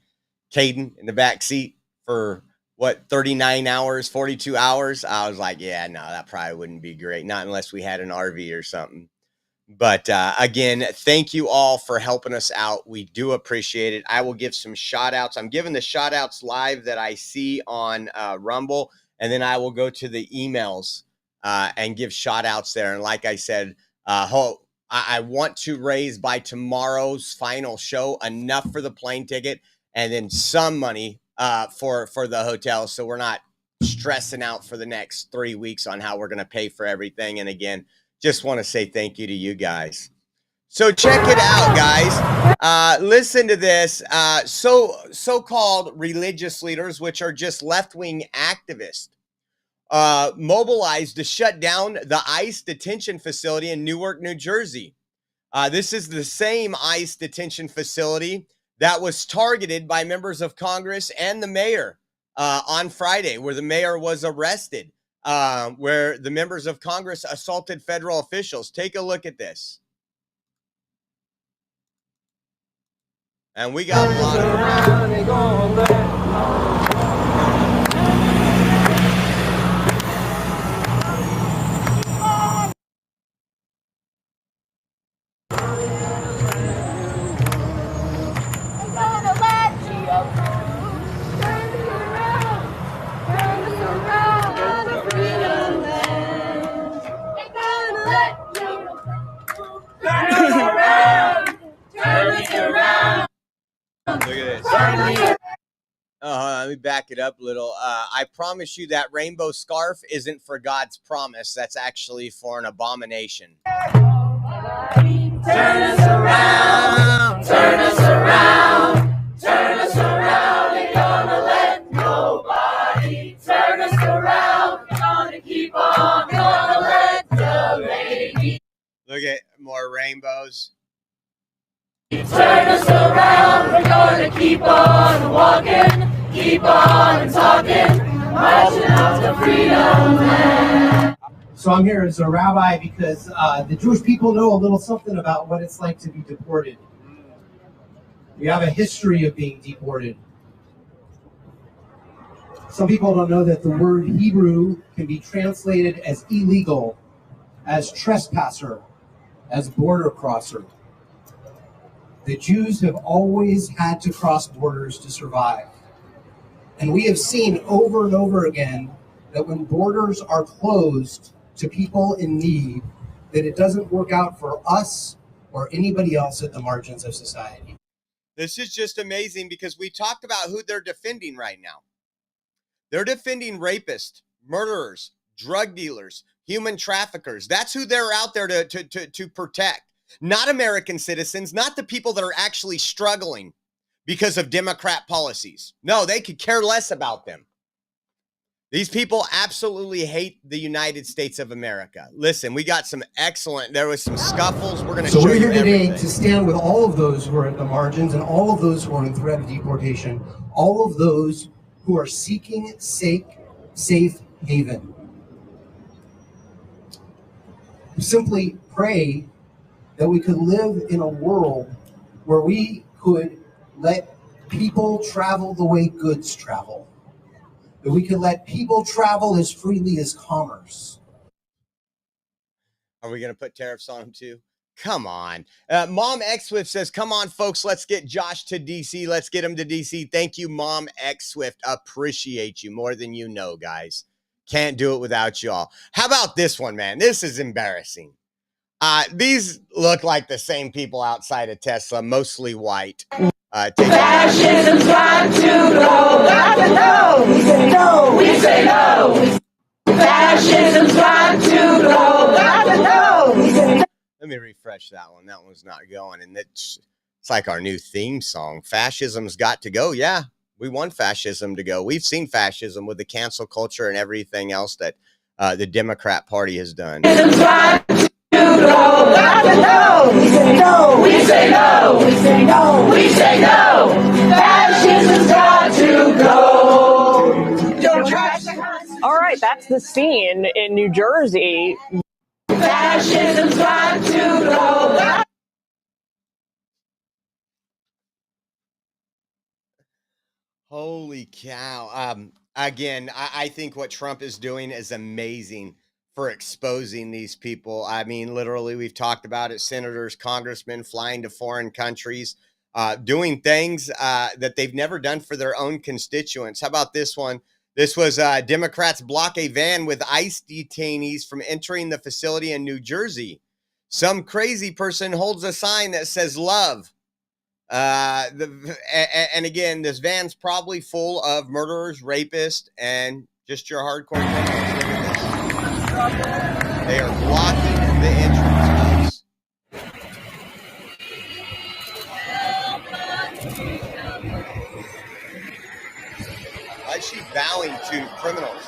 Caden in the back seat for 39 hours, 42 hours? I was like, yeah, no, that probably wouldn't be great. Not unless we had an RV or something. But again, thank you all for helping us out. We do appreciate it. I will give some shout outs. I'm giving the shout outs live that I see on Rumble. And then I will go to the emails and give shout outs there. And like I said, I want to raise by tomorrow's final show enough for the plane ticket and then some money for the hotel, so we're not stressing out for the next 3 weeks on how we're going to pay for everything. And again, just want to say thank you to you guys. So check it out, guys. Listen to this. So-called religious leaders, which are just left-wing activists, mobilized to shut down the ICE detention facility in Newark, New Jersey. This is the same ICE detention facility that was targeted by members of Congress and the mayor on Friday, where the mayor was arrested, where the members of Congress assaulted federal officials. Take a look at this. And we got a lot of... Look at this. Let me back it up a little. I promise you that rainbow scarf isn't for God's promise. That's actually for an abomination. Turn us around, turn us around, turn us around. Ain't gonna let nobody turn us around. Gonna keep on, gonna let the lady. Look at more rainbows. Turn us around, we're gonna keep on walking, keep on talking, marching out to freedom land. So I'm here as a rabbi because the Jewish people know a little something about what it's like to be deported. We have a history of being deported. Some people don't know that the word Hebrew can be translated as illegal, as trespasser, as border crosser. The Jews have always had to cross borders to survive. And we have seen over and over again that when borders are closed to people in need, that it doesn't work out for us or anybody else at the margins of society. This is just amazing because we talked about who they're defending right now. They're defending rapists, murderers, drug dealers, human traffickers. That's who they're out there to protect. Not American citizens, not the people that are actually struggling because of Democrat policies. No, they could care less about them. These people absolutely hate the United States of America. Listen, we got some excellent, there was some scuffles. We're going to show you we're here today everything. to stand with all of those who are at the margins and all of those who are in threat of deportation, all of those who are seeking safe haven. Simply pray that we could live in a world where we could let people travel the way goods travel. That we could let people travel as freely as commerce. Are we going to put tariffs on them too? Come on. Mom X Swift says, come on, folks, let's get Josh to DC. Let's get him to DC. Thank you, Mom X Swift. Appreciate you more than you know, guys. Can't do it without y'all. How about this one, man? This is embarrassing. These look like the same people outside of Tesla, mosely white. Fascism's got to go. Got to go. We say no. We say no. Fascism's got to go. Got to go. We say no. Let me refresh that one. That one's not going. And it's like our new theme song. Fascism's got to go. Yeah, we want fascism to go. We've seen fascism with the cancel culture and everything else that the Democrat Party has done. Got to go. We say no. We say no. We say no. We say no. Fascism's got to go. Don't trash the Constitution. All right, that's the scene in New Jersey. Fascism's got to go. Holy cow. Again, I think what Trump is doing is amazing for exposing these people. I mean, literally, we've talked about it. Senators, congressmen flying to foreign countries, doing things that they've never done for their own constituents. How about this one? This was Democrats block a van with ICE detainees from entering the facility in New Jersey. Some crazy person holds a sign that says love. And again, this van's probably full of murderers, rapists, and just your hardcore criminals. Look at this. They are blocking the entrance, folks. Why is she bowing to criminals?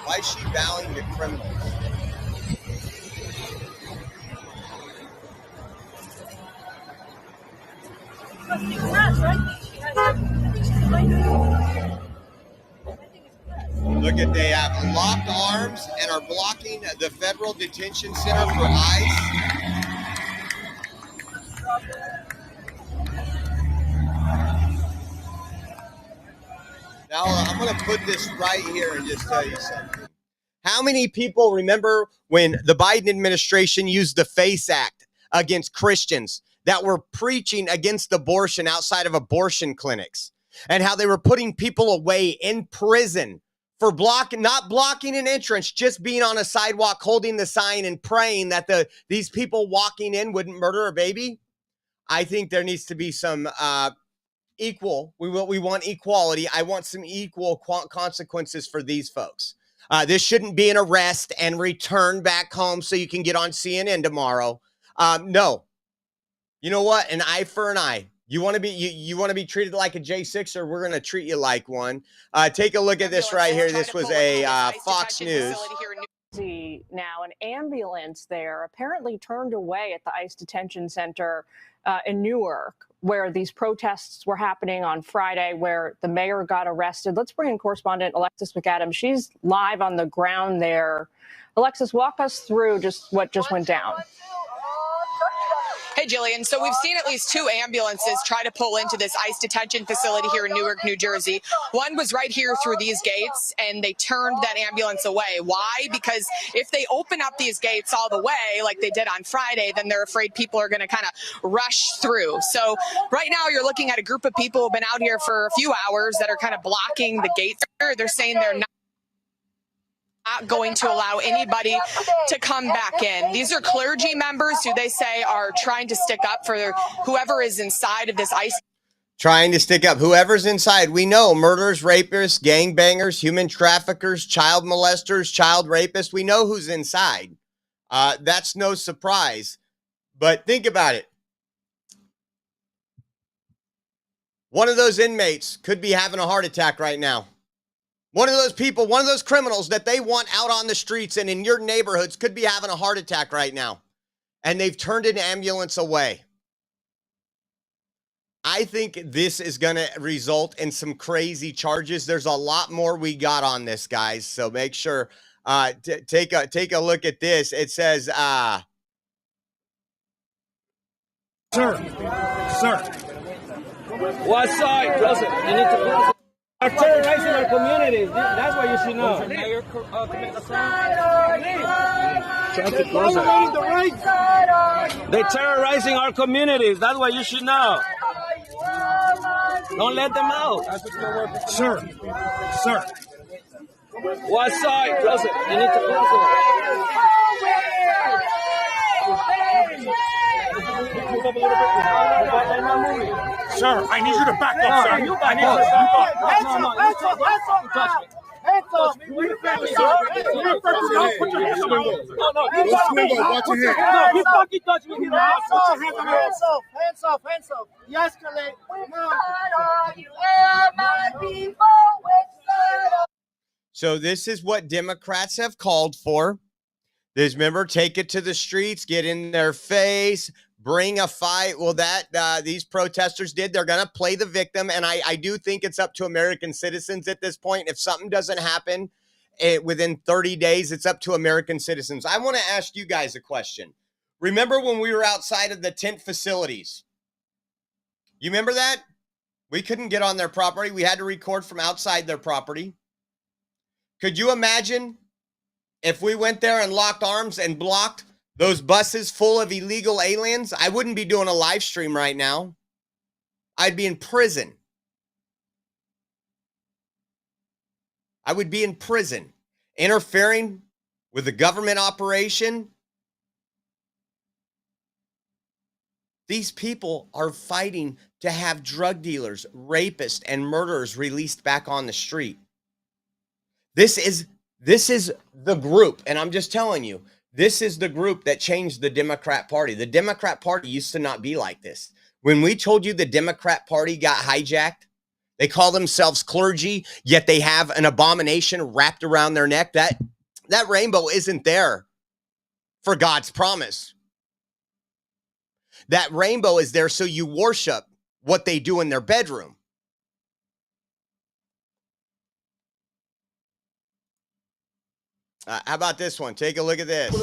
Why is she bowing to criminals? Look at, they have locked arms and are blocking the federal detention center for ICE. Now, I'm going to put this right here and just tell you something. How many people remember when the Biden administration used the FACE Act against Christians that were preaching against abortion outside of abortion clinics, and how they were putting people away in prison for not blocking an entrance, just being on a sidewalk, holding the sign and praying that these people walking in wouldn't murder a baby? I think there needs to be some equal. We want equality. I want some equal consequences for these folks. This shouldn't be an arrest and return back home so you can get on CNN tomorrow. No. You know what? An eye for an eye. You want to be treated like a J6, or we're going to treat you like one. Take a look at this right here. This was a Fox News. Now, an ambulance there apparently turned away at the ICE detention center in Newark, where these protests were happening on Friday, where the mayor got arrested. Let's bring in correspondent Alexis McAdams. She's live on the ground there. Alexis, walk us through just what just went down. Hey, Jillian. So we've seen at least 2 ambulances try to pull into this ICE detention facility here in Newark, New Jersey. One was right here through these gates, and they turned that ambulance away. Why? Because if they open up these gates all the way, like they did on Friday, then they're afraid people are going to kind of rush through. So right now you're looking at a group of people who have been out here for a few hours that are kind of blocking the gates. They're saying they're not going to allow anybody to come back in. These are clergy members who they say are trying to stick up for whoever is inside of this ICE. Trying to stick up whoever's inside. We know murderers, rapists, gangbangers, human traffickers, child molesters, child rapists. We know who's inside. That's no surprise. But think about it. One of those inmates could be having a heart attack right now. One of those people, one of those criminals that they want out on the streets and in your neighborhoods could be having a heart attack right now. And they've turned an ambulance away. I think this is going to result in some crazy charges. There's a lot more we got on this, guys. So make sure, take a look at this. It says, Sir. What side? Close it. You need to close it. Are terrorizing our communities. That's what you should know. They're terrorizing our communities. That's what you should know. Don't let them out. Sir. What side? Close it. You need to close it. Sir, I need you to back up, sir. I need you to back up. Hands up! Put your hands on my head. Watch your head. No, you fucking touch me. Hands off. Yesterday, so this is what Democrats have called for. This, remember, take it to the streets, get in their face, bring a fight. Well, that these protesters did. They're going to play the victim, and I do think it's up to American citizens at this point. If something doesn't happen within 30 days, it's up to American citizens. I want to ask you guys a question. Remember when we were outside of the tent facilities? You remember that? We couldn't get on their property. We had to record from outside their property. Could you imagine if we went there and locked arms and blocked those buses full of illegal aliens? I wouldn't be doing a live stream right now. I'd be in prison. I would be in prison, interfering with the government operation. These people are fighting to have drug dealers, rapists, and murderers released back on the street. This is the group, and I'm just telling you, this is the group that changed the Democrat Party. The Democrat Party used to not be like this. When we told you the Democrat Party got hijacked, they call themselves clergy, yet they have an abomination wrapped around their neck. That rainbow isn't there for God's promise. That rainbow is there so you worship what they do in their bedroom. How about this one? Take a look at this.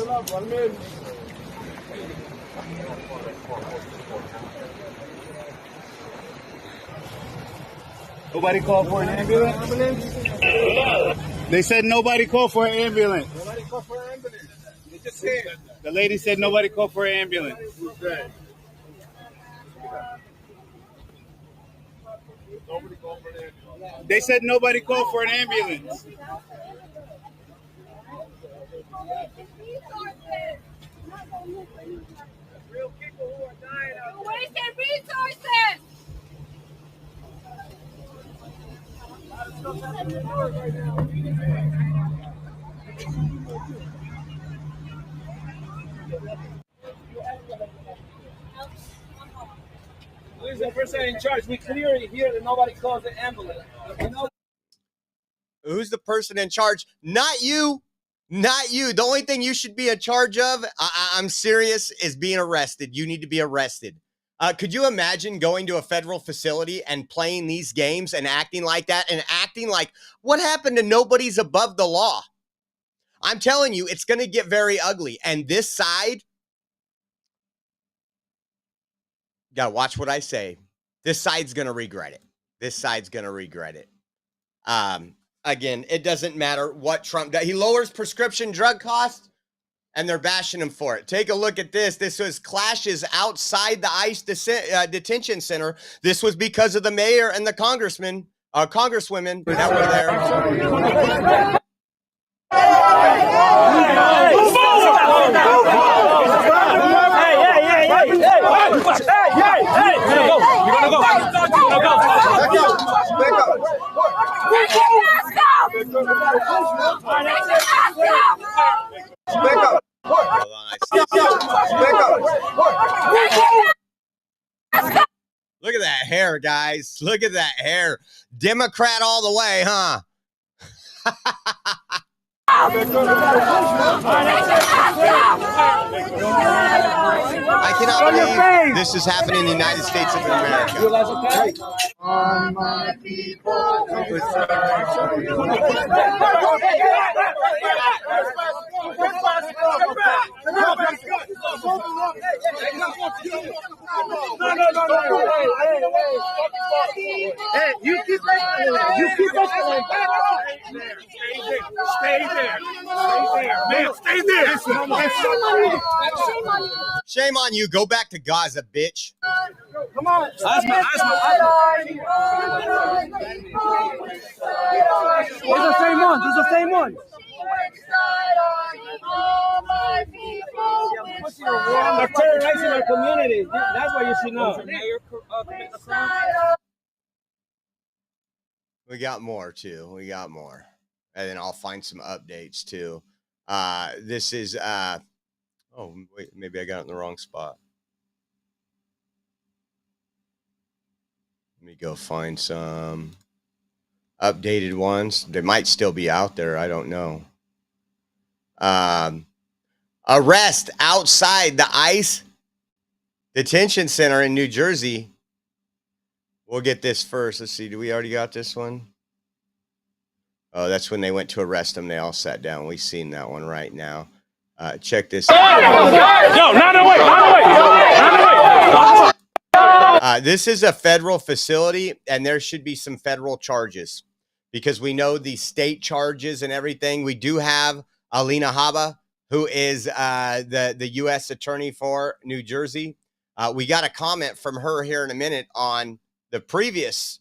Nobody called for an ambulance? They said nobody called for an ambulance. Nobody called for an ambulance. They just said. The lady said nobody called for an ambulance. They said nobody called for an ambulance. Real people who are dying out there. Wasted resources. Who is the person in charge? We clearly hear that nobody calls the ambulance. Who's the person in charge? Not you. Not you. The only thing you should be in charge of, I'm serious, is being arrested. You need to be arrested. Could you imagine going to a federal facility and playing these games and acting like that and acting like what happened to nobody's above the law? I'm telling you, it's going to get very ugly. And this side, got to watch what I say. This side's going to regret it. This side's going to regret it. Again, it doesn't matter what Trump does. He lowers prescription drug costs, and they're bashing him for it. Take a look at this. This was clashes outside the ICE detention center. This was because of the mayor and the congresswomen that were there. Look at that hair, guys. Look at that hair. Democrat all the way, huh? I cannot believe this is happening in the United States of America. On my people. Hey, you keep escalating. Stay there. Man, stay there. Shame on you. Go back to Gaza, bitch. Come on. Asma. It's the same one. It's the same one. They're terrorizing our communities. That's what you should know. We got more too. We got more. And then I'll find some updates too. This is oh wait, maybe I got it in the wrong spot. Let me go find some updated ones. They might still be out there. I don't know. Arrest outside the ICE detention center in New Jersey. We'll get this first. Let's see. Do we already got this one? Oh, that's when they went to arrest him. They all sat down. We've seen that one right now. Check this out. No, not away. This is a federal facility, and there should be some federal charges because we know the state charges and everything. We do have Alina Habba, who is the U.S. attorney for New Jersey. We got a comment from her here in a minute on the previous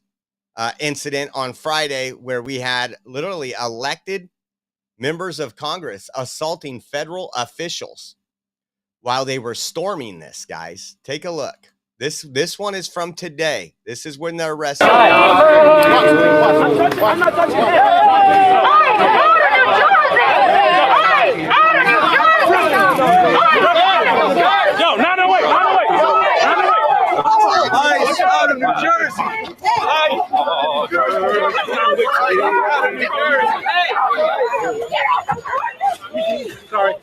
incident on Friday where we had literally elected members of Congress assaulting federal officials while they were storming this, guys. Take a look. This one is from today. This is when they're arrested. I'm not touching Yo, not away, not away, not away. Ice out of New Jersey. Sorry.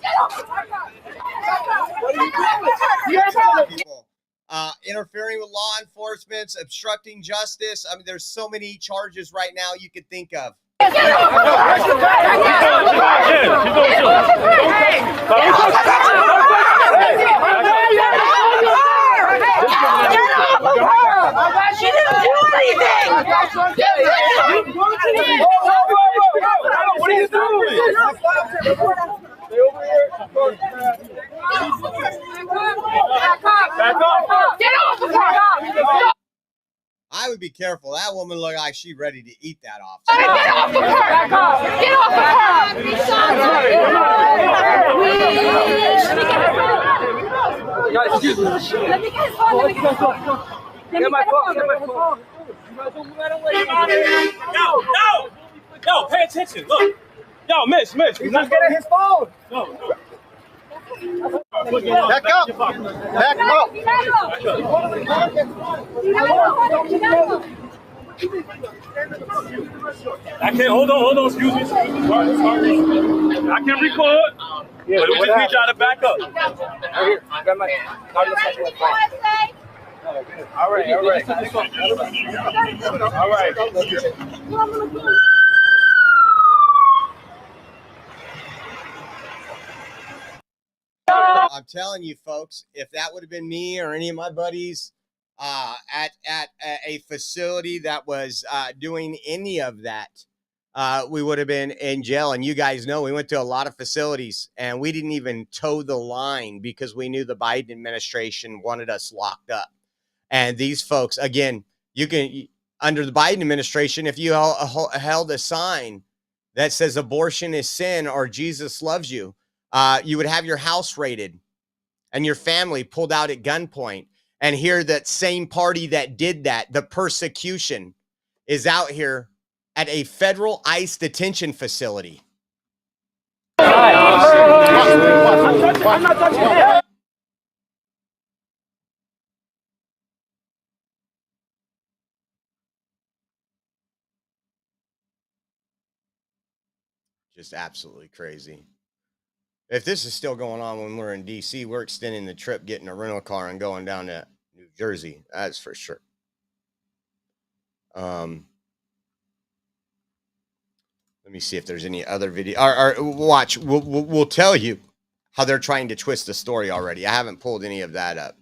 Interfering with law enforcement, obstructing justice. I mean, there's so many charges right now you could think of. She didn't do anything! What are you doing? Stay over here. Back up. Get off the car! I would be careful. That woman looked like she's ready to eat that off. Get off the car! Get off the car! Guys, excuse me. Let me get his phone. Let me get his phone. Get my phone. Get my phone. Yo, pay attention. Look. Yo, Mitch. He's not getting his phone. No. Back up. Back up. I can't. Hold on. Excuse me. Sorry. I can record. Yeah, but we just need y'all to back up. Right here. I got my All right. I'm telling you, folks, if that would have been me or any of my buddies at a facility that was doing any of that, we would have been in jail. And you guys know we went to a lot of facilities and we didn't even toe the line because we knew the Biden administration wanted us locked up. And these folks, again, you can, under the Biden administration, if you held a sign that says abortion is sin or Jesus loves you, you would have your house raided and your family pulled out at gunpoint. And here, that same party that did that, the persecution, is out here at a federal ICE detention facility. I'm not touching it. Just absolutely crazy. If this is still going on when we're in DC, we're extending the trip, getting a rental car and going down to New Jersey. That's for sure. Let me see if there's any other video. Or watch. We'll tell you how they're trying to twist the story already. I haven't pulled any of that up.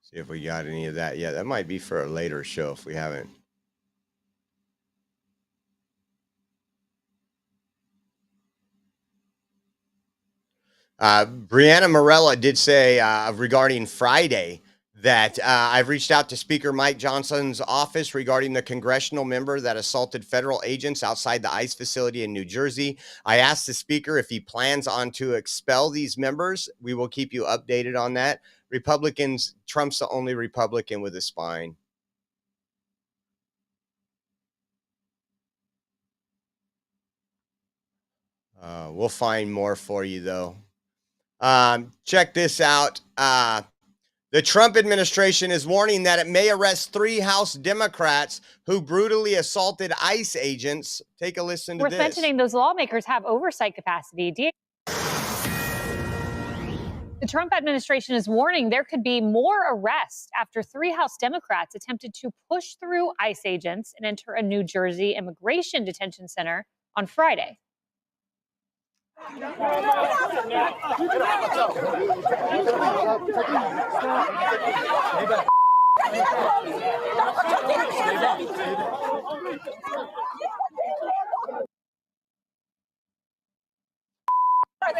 See if we got any of that yet. That might be for a later show if we haven't. Brianna Morella did say regarding Friday that I've reached out to Speaker Mike Johnson's office regarding the congressional member that assaulted federal agents outside the ICE facility in New Jersey. I asked the speaker if he plans on to expel these members. We will keep you updated on that. Republicans, Trump's the only Republican with a spine. We'll find more for you, though. Check this out. The Trump administration is warning that it may arrest 3 House Democrats who brutally assaulted ICE agents. Take a listen to Worth this. mentioning those lawmakers have oversight capacity. The Trump administration is warning there could be more arrests after 3 House Democrats attempted to push through ICE agents and enter a New Jersey immigration detention center on Friday.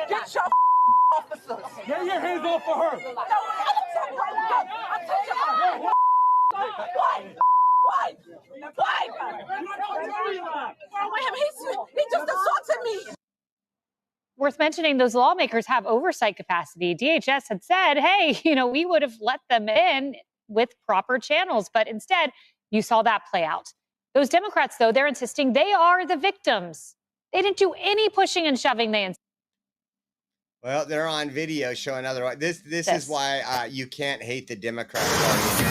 Get your officers. Get your hands off of her. No, I'm taking her. Why? He just assaulted me. Worth mentioning, those lawmakers have oversight capacity. DHS had said, hey, we would have let them in with proper channels, but instead you saw that play out. Those Democrats, though, they're insisting they are the victims. They didn't do any pushing and shoving. Well, they're on video showing otherwise. This is why you can't hate the Democrat Party.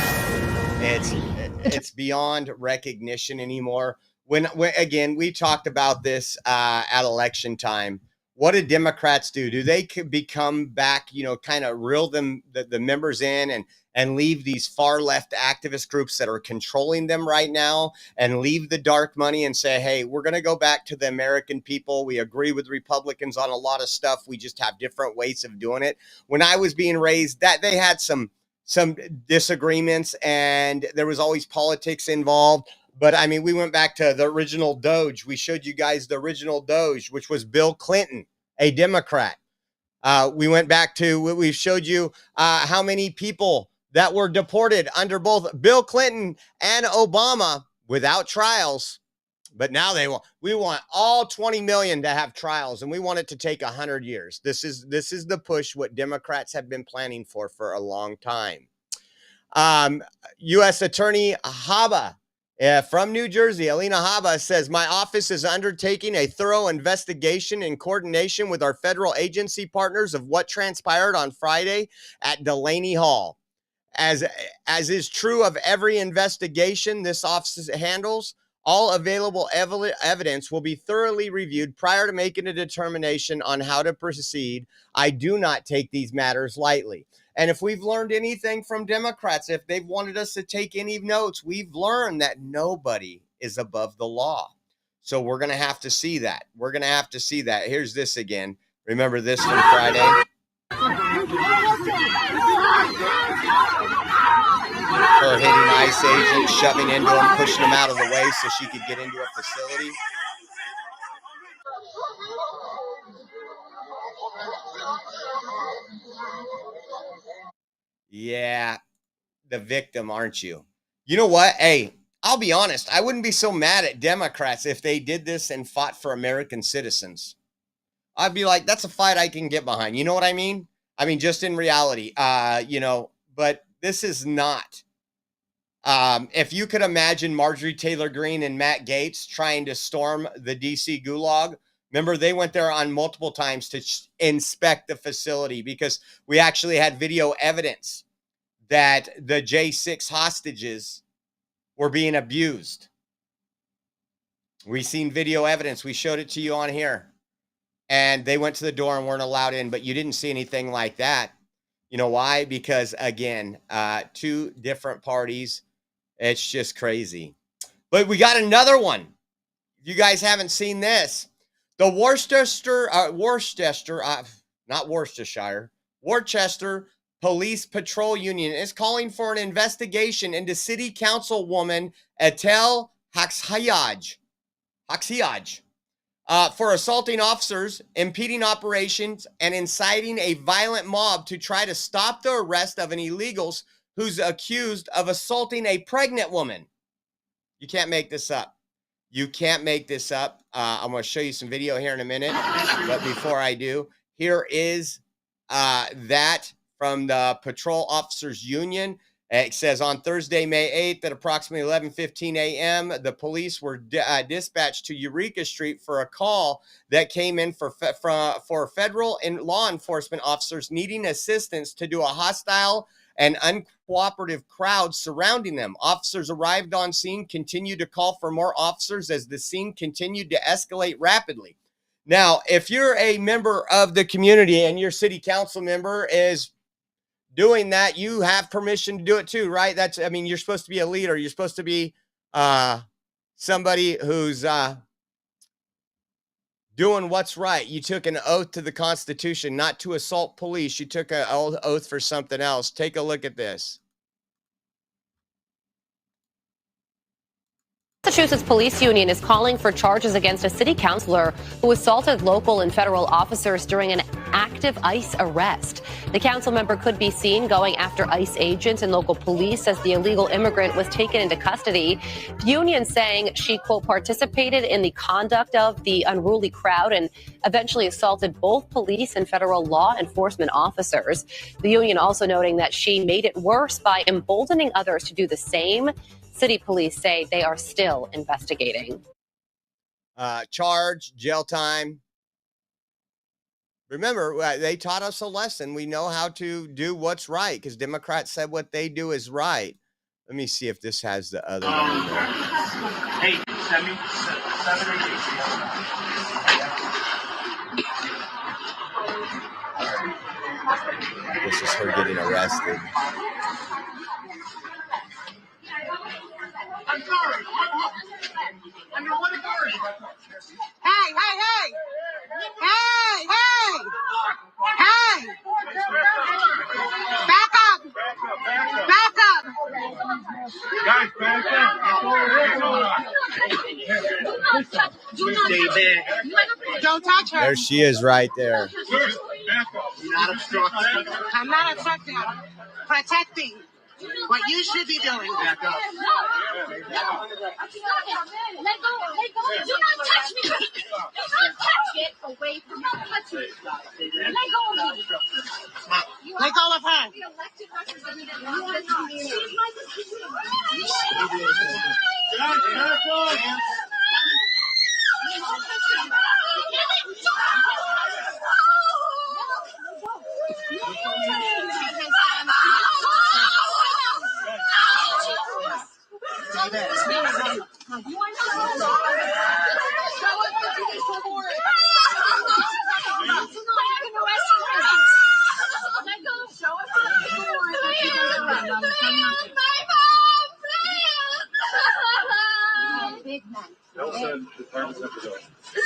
It's beyond recognition anymore. When again, we talked about this at election time. What do Democrats do? Do they become back, kind of reel the members in and leave these far left activist groups that are controlling them right now and leave the dark money and say, hey, we're going to go back to the American people. We agree with Republicans on a lot of stuff. We just have different ways of doing it. When I was being raised, that they had some disagreements and there was always politics involved. But I mean, we went back to the original Doge. We showed you guys the original Doge, which was Bill Clinton, a Democrat. We went back to what we showed you how many people that were deported under both Bill Clinton and Obama without trials. But now we want all 20 million to have trials, and we want it to take 100 years. This is the push what Democrats have been planning for a long time. U.S. Attorney Haba from New Jersey, Alina Haba says, my office is undertaking a thorough investigation in coordination with our federal agency partners of what transpired on Friday at Delaney Hall. As is true of every investigation this office handles, all available evidence will be thoroughly reviewed prior to making a determination on how to proceed. I do not take these matters lightly. And if we've learned anything from Democrats, if they've wanted us to take any notes, we've learned that nobody is above the law. So we're going to have to see that. We're going to have to see that. Here's this again. Remember this from Friday? Her hitting ICE agents, shoving into him, pushing him out of the way so she could get into a facility. Yeah, the victim, aren't you? You know what? Hey, I'll be honest. I wouldn't be so mad at Democrats if they did this and fought for American citizens. I'd be like, that's a fight I can get behind. You know what I mean? I mean, just in reality, but this is not. If you could imagine Marjorie Taylor Greene and Matt Gaetz trying to storm the DC Gulag, remember they went there on multiple times to inspect the facility because we actually had video evidence that the J6 hostages were being abused. We seen video evidence. We showed it to you on here. And they went to the door and weren't allowed in, but you didn't see anything like that. You know why? Because, again, two different parties. It's just crazy. But we got another one. If you guys haven't seen this, the Worcester Police Patrol Union is calling for an investigation into City Councilwoman Etel Haxiaj for assaulting officers, impeding operations, and inciting a violent mob to try to stop the arrest of an illegal who's accused of assaulting a pregnant woman. You can't make this up. You can't make this up. I'm going to show you some video here in a minute. But before I do, here is that from the Patrol Officers Union. It says on Thursday, May 8th at approximately 11:15 a.m., the police were dispatched to Eureka Street for a call that came in for federal and law enforcement officers needing assistance to do a hostile and uncooperative crowd surrounding them. Officers arrived on scene, continued to call for more officers as the scene continued to escalate rapidly. Now, if you're a member of the community and your city council member is doing that, you have permission to do it too, right? You're supposed to be a leader. You're supposed to be somebody who's doing what's right. You took an oath to the Constitution not to assault police. You took an oath for something else. Take a look at this. Massachusetts Police Union is calling for charges against a city councilor who assaulted local and federal officers during an active ICE arrest. The council member could be seen going after ICE agents and local police as the illegal immigrant was taken into custody. The union saying she, quote, participated in the conduct of the unruly crowd and eventually assaulted both police and federal law enforcement officers. The union also noting that she made it worse by emboldening others to do the same. City police say they are still investigating. Charge, jail time. Remember, they taught us a lesson. We know how to do what's right because Democrats said what they do is right. Let me see if this has the other one. 8, 7, 8. This is her getting arrested. I'm sorry. Under what authority? Hey, hey, hey! Hey, hey! Hey! Back up! Back up! Guys, back up. Don't touch her. There she is right there. Not obstructing. I'm not obstructing. Protecting what you should be doing. Back up. Let go. Let go. Do not touch me. Do not touch it. Away from me. Touch me. Let go of me. Let go of her.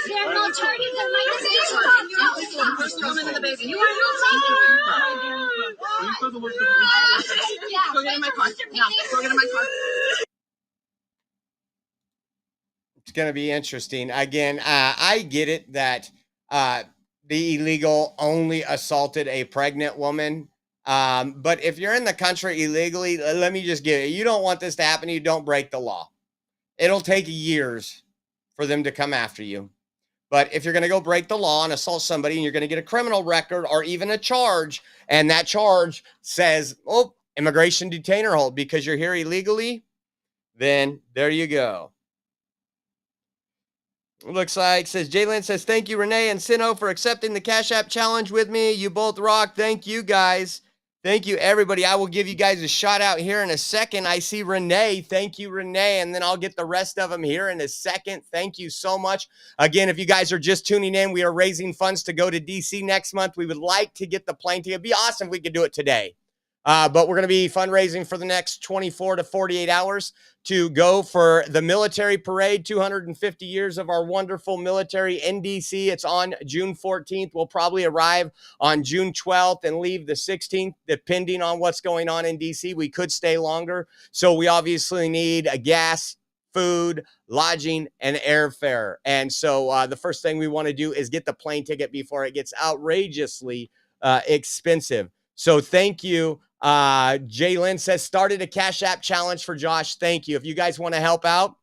There are no charges in my decision. You are not taking Go get in my car. No, go get in my car. It's going to be interesting. Again, I get it that the illegal only assaulted a pregnant woman. But if you're in the country illegally, let me just get it. You don't want this to happen. You don't break the law. It'll take years for them to come after you. But if you're going to go break the law and assault somebody and you're going to get a criminal record or even a charge, and that charge says, oh, immigration detainer hold because you're here illegally, then there you go. It looks like, says Jalen says, thank you, Renee and Sino, for accepting the Cash App challenge with me. You both rock. Thank you, guys. Thank you, everybody. I will give you guys a shout out here in a second. I see Renee. Thank you, Renee. And then I'll get the rest of them here in a second. Thank you so much. Again, if you guys are just tuning in, we are raising funds to go to DC next month. We would like to get the plane ticket. It'd be awesome if we could do it today. But we're going to be fundraising for the next 24 to 48 hours to go for the military parade, 250 years of our wonderful military in DC. It's on June 14th. We'll probably arrive on June 12th and leave the 16th, depending on what's going on in DC. We could stay longer. So we obviously need a gas, food, lodging, and airfare. And so the first thing we want to do is get the plane ticket before it gets outrageously expensive. So thank you. Jalen says, started a Cash App challenge for Josh. Thank you. If you guys want to help out,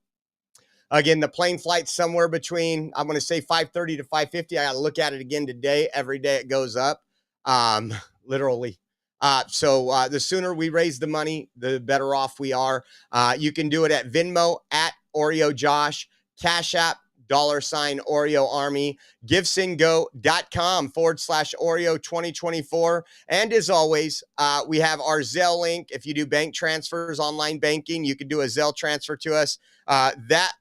again, the plane flight's somewhere between, I'm going to say 5:30 to 5:50. I got to look at it again today. Every day it goes up, literally. So the sooner we raise the money, the better off we are. You can do it at Venmo at Oreo Josh, Cash App, $ Oreo Army, givesendgo.com/Oreo 2024. And as always, we have our Zelle link. If you do bank transfers, online banking, you can do a Zelle transfer to us. That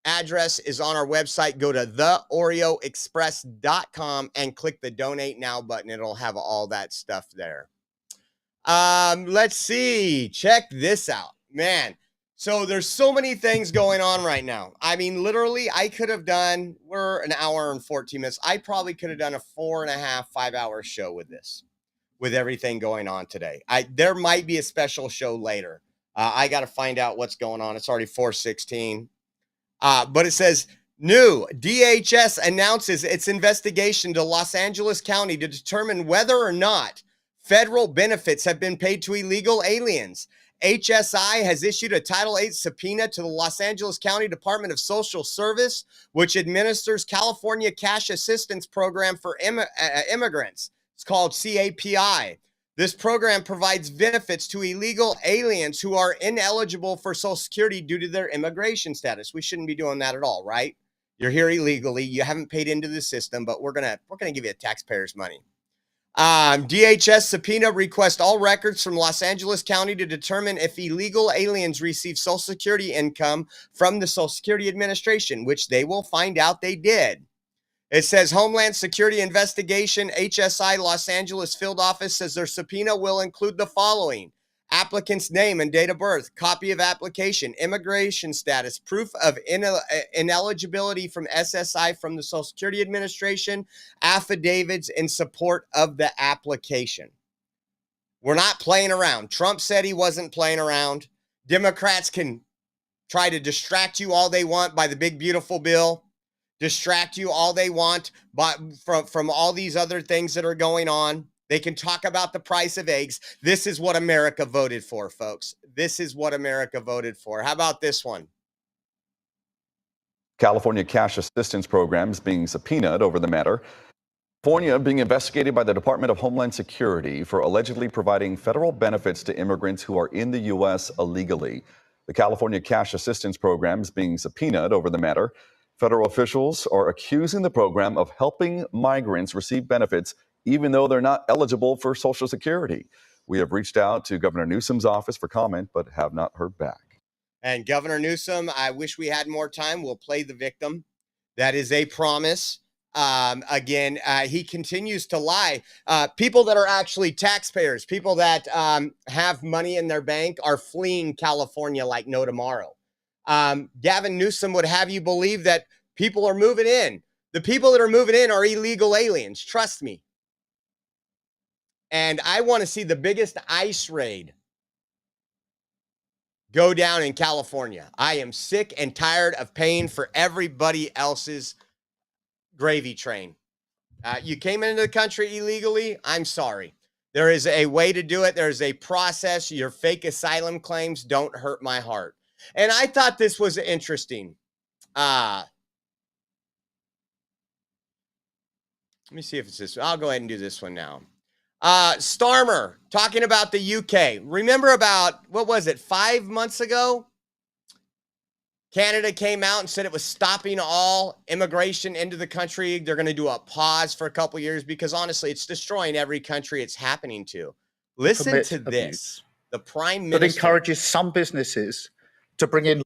address is on our website. Go to theoreoexpress.com and click the donate now button. It'll have all that stuff there. Let's see. Check this out, man. So there's so many things going on right now. I mean, literally, I could have done, we're an hour and 14 minutes. I probably could have done a 4.5, 5-hour show with this, with everything going on today. There might be a special show later. I got to find out what's going on. It's already 4:16. But it says, new DHS announces its investigation to Los Angeles County to determine whether or not federal benefits have been paid to illegal aliens. HSI has issued a Title VIII subpoena to the Los Angeles County Department of Social Service, which administers California Cash Assistance Program for immigrants. It's called CAPI. This program provides benefits to illegal aliens who are ineligible for Social Security due to their immigration status. We shouldn't be doing that at all, right? You're here illegally. You haven't paid into the system, but we're gonna give you taxpayers' money. DHS subpoena requests all records from Los Angeles County to determine if illegal aliens receive Social Security income from the Social Security Administration, which they will find out they did. It says Homeland Security Investigation, HSI Los Angeles Field Office says their subpoena will include the following: applicant's name and date of birth, copy of application, immigration status, proof of ineligibility from SSI from the Social Security Administration, affidavits in support of the application. We're not playing around. Trump said he wasn't playing around. Democrats can try to distract you all they want by the big, beautiful bill, distract you all they want from all these other things that are going on. They can talk about the price of eggs. This is what America voted for, folks. This is what America voted for. How about this one? California Cash Assistance Program is being subpoenaed over the matter. California being investigated by the Department of Homeland Security for allegedly providing federal benefits to immigrants who are in the U.S. illegally. The California Cash Assistance Program is being subpoenaed over the matter. Federal officials are accusing the program of helping migrants receive benefits even though they're not eligible for Social Security. We have reached out to Governor Newsom's office for comment, but have not heard back. And Governor Newsom, I wish we had more time. We'll play the victim. That is a promise. Again, he continues to lie. People that are actually taxpayers, people that have money in their bank are fleeing California like no tomorrow. Gavin Newsom would have you believe that people are moving in. The people that are moving in are illegal aliens. Trust me. And I want to see the biggest ICE raid go down in California. I am sick and tired of paying for everybody else's gravy train. You came into the country illegally. I'm sorry. There is a way to do it. There's a process. Your fake asylum claims don't hurt my heart. And I thought this was interesting. Let me see if it's this. I'll go ahead and do this one now. Starmer talking about the UK. Remember about, what was it, 5 months ago? Canada came out and said it was stopping all immigration into the country. They're going to do a pause for a couple years because honestly, it's destroying every country it's happening to. Listen to this. The Prime Minister. That encourages some businesses to bring in,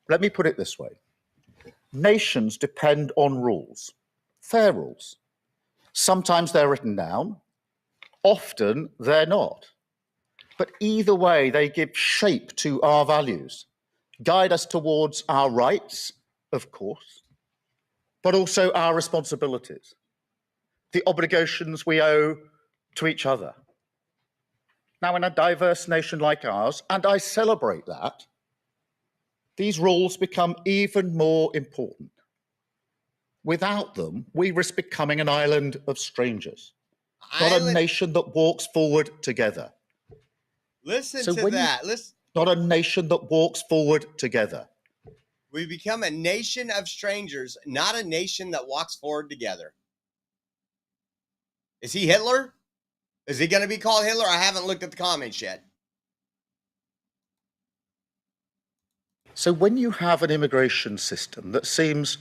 let me put it this way. Nations depend on rules, fair rules. Sometimes they're written down. Often they're not. But either way, they give shape to our values, guide us towards our rights, of course, but also our responsibilities, the obligations we owe to each other. Now, in a diverse nation like ours, and I celebrate that, these rules become even more important. Without them, we risk becoming an island of strangers. Not a nation that walks forward together. Listen to that. Not a nation that walks forward together. We become a nation of strangers, not a nation that walks forward together. Is he Hitler? Is he going to be called Hitler? I haven't looked at the comments yet. So when you have an immigration system that seems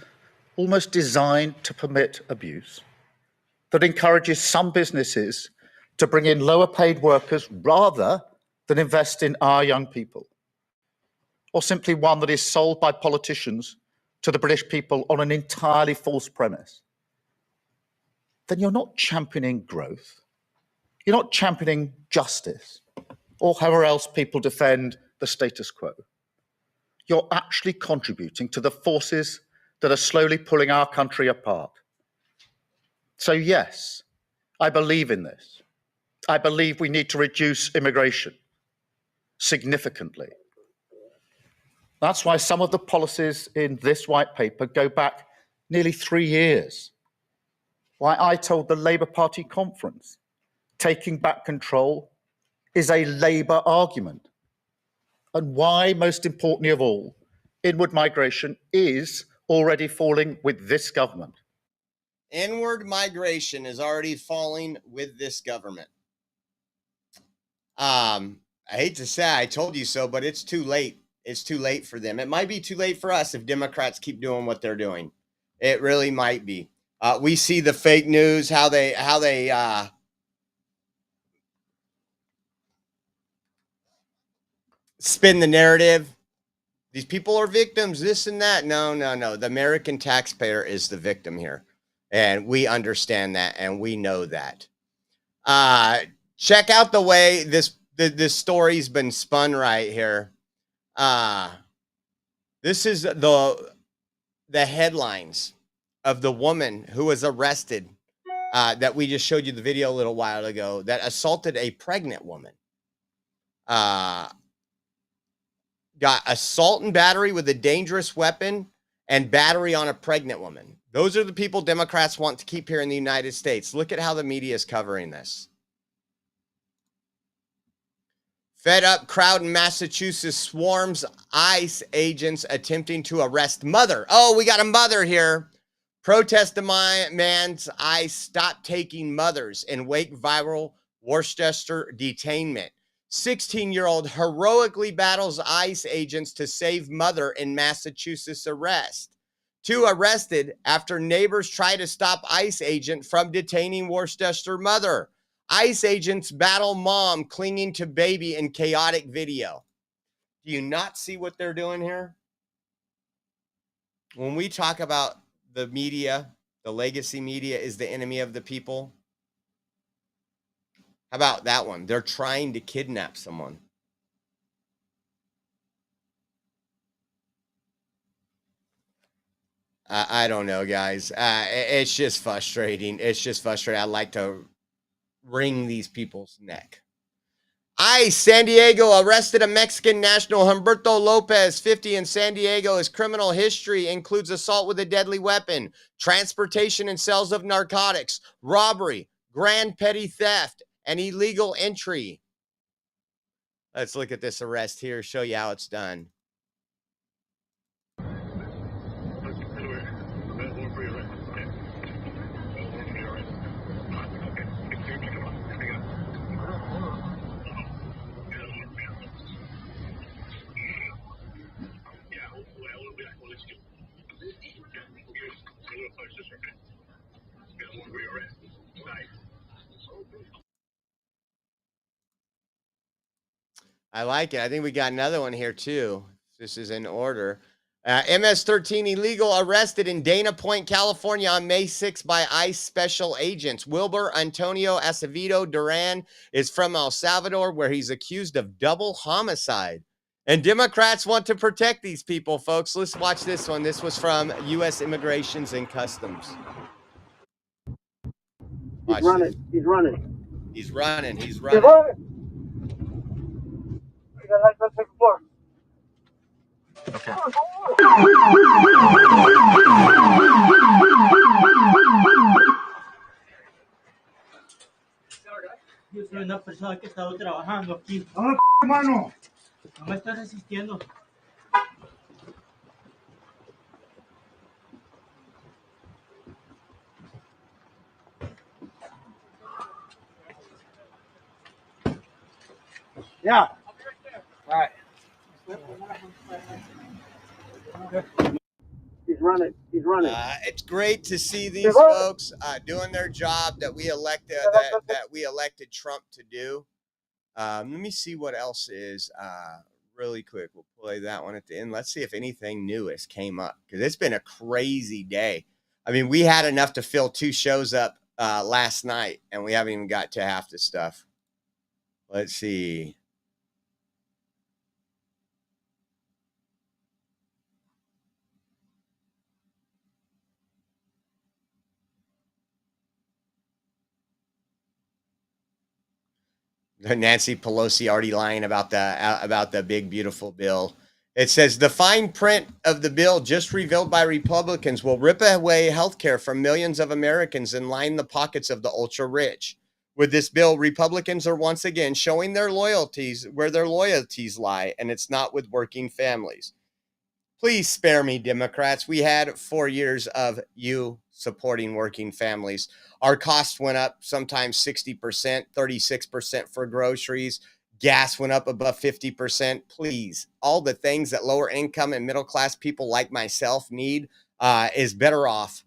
almost designed to permit abuse, that encourages some businesses to bring in lower paid workers rather than invest in our young people, or simply one that is sold by politicians to the British people on an entirely false premise, then you're not championing growth. You're not championing justice, or however else people defend the status quo. You're actually contributing to the forces that are slowly pulling our country apart. So yes, I believe in this. I believe we need to reduce immigration significantly. That's why some of the policies in this white paper go back nearly 3 years. Why I told the Labour Party conference, taking back control is a Labour argument. And why, most importantly of all, inward migration is already falling with this government. Inward migration is already falling with this government. I hate to say I told you so, but it's too late. It's too late for them. It might be too late for us if Democrats keep doing what they're doing. It really might be. We see the fake news, how they spin the narrative. These people are victims, this and that. No. The American taxpayer is the victim here. And we understand that, and we know that. Check out the way this story's been spun right here. This is the headlines of the woman who was arrested that we just showed you the video a little while ago that assaulted a pregnant woman. Got assault and battery with a dangerous weapon and battery on a pregnant woman. Those are the people Democrats want to keep here in the United States. Look at how the media is covering this. Fed up crowd in Massachusetts swarms ICE agents attempting to arrest mother. Oh, we got a mother here. Protest demands ICE stop taking mothers in wake viral Worcester detainment. 16-year-old heroically battles ICE agents to save mother in Massachusetts arrest. 2 arrested after neighbors try to stop ICE agent from detaining Worcester mother. ICE agents battle mom clinging to baby in chaotic video. Do you not see what they're doing here? When we talk about the media, the legacy media is the enemy of the people. How about that one? They're trying to kidnap someone. I don't know, guys. It's just frustrating. It's just frustrating. I'd like to wring these people's neck. ICE San Diego arrested a Mexican national, Humberto Lopez, 50, in San Diego. His criminal history includes assault with a deadly weapon, transportation and sales of narcotics, robbery, grand petty theft, and illegal entry. Let's look at this arrest here, show you how it's done. I like it. I think we got another one here too. This is in order. MS-13 illegal arrested in Dana Point, California on May 6 by ICE special agents. Wilbur Antonio Acevedo Duran is from El Salvador, where he's accused of double homicide. And Democrats want to protect these people, folks. Let's watch this one. This was from U.S. Immigrations and Customs. He's running. He's running. He's running. He's He's running. running. You got like the second floor. Okay. Yo soy una persona que he estado trabajando aquí. ¡Ah, mano! No me estás resistiendo. Yeah. All right. He's running. He's running. It's great to see these folks doing their job that we elected Trump to do. Let me see what else is really quick. We'll play that one at the end. Let's see if anything new has came up, because it's been a crazy day. I mean, we had enough to fill 2 shows up last night, and we haven't even got to half the stuff. Let's see. Nancy Pelosi already lying about the big beautiful bill. It says the fine print of the bill just revealed by Republicans will rip away health care from millions of Americans and line the pockets of the ultra rich. With this bill, Republicans are once again showing their loyalties where their loyalties lie, and it's not with working families. Please spare me, Democrats. We had 4 years of you supporting working families. Our costs went up sometimes 60%, 36% for groceries. Gas went up above 50%. Please, all the things that lower income and middle class people like myself need is better off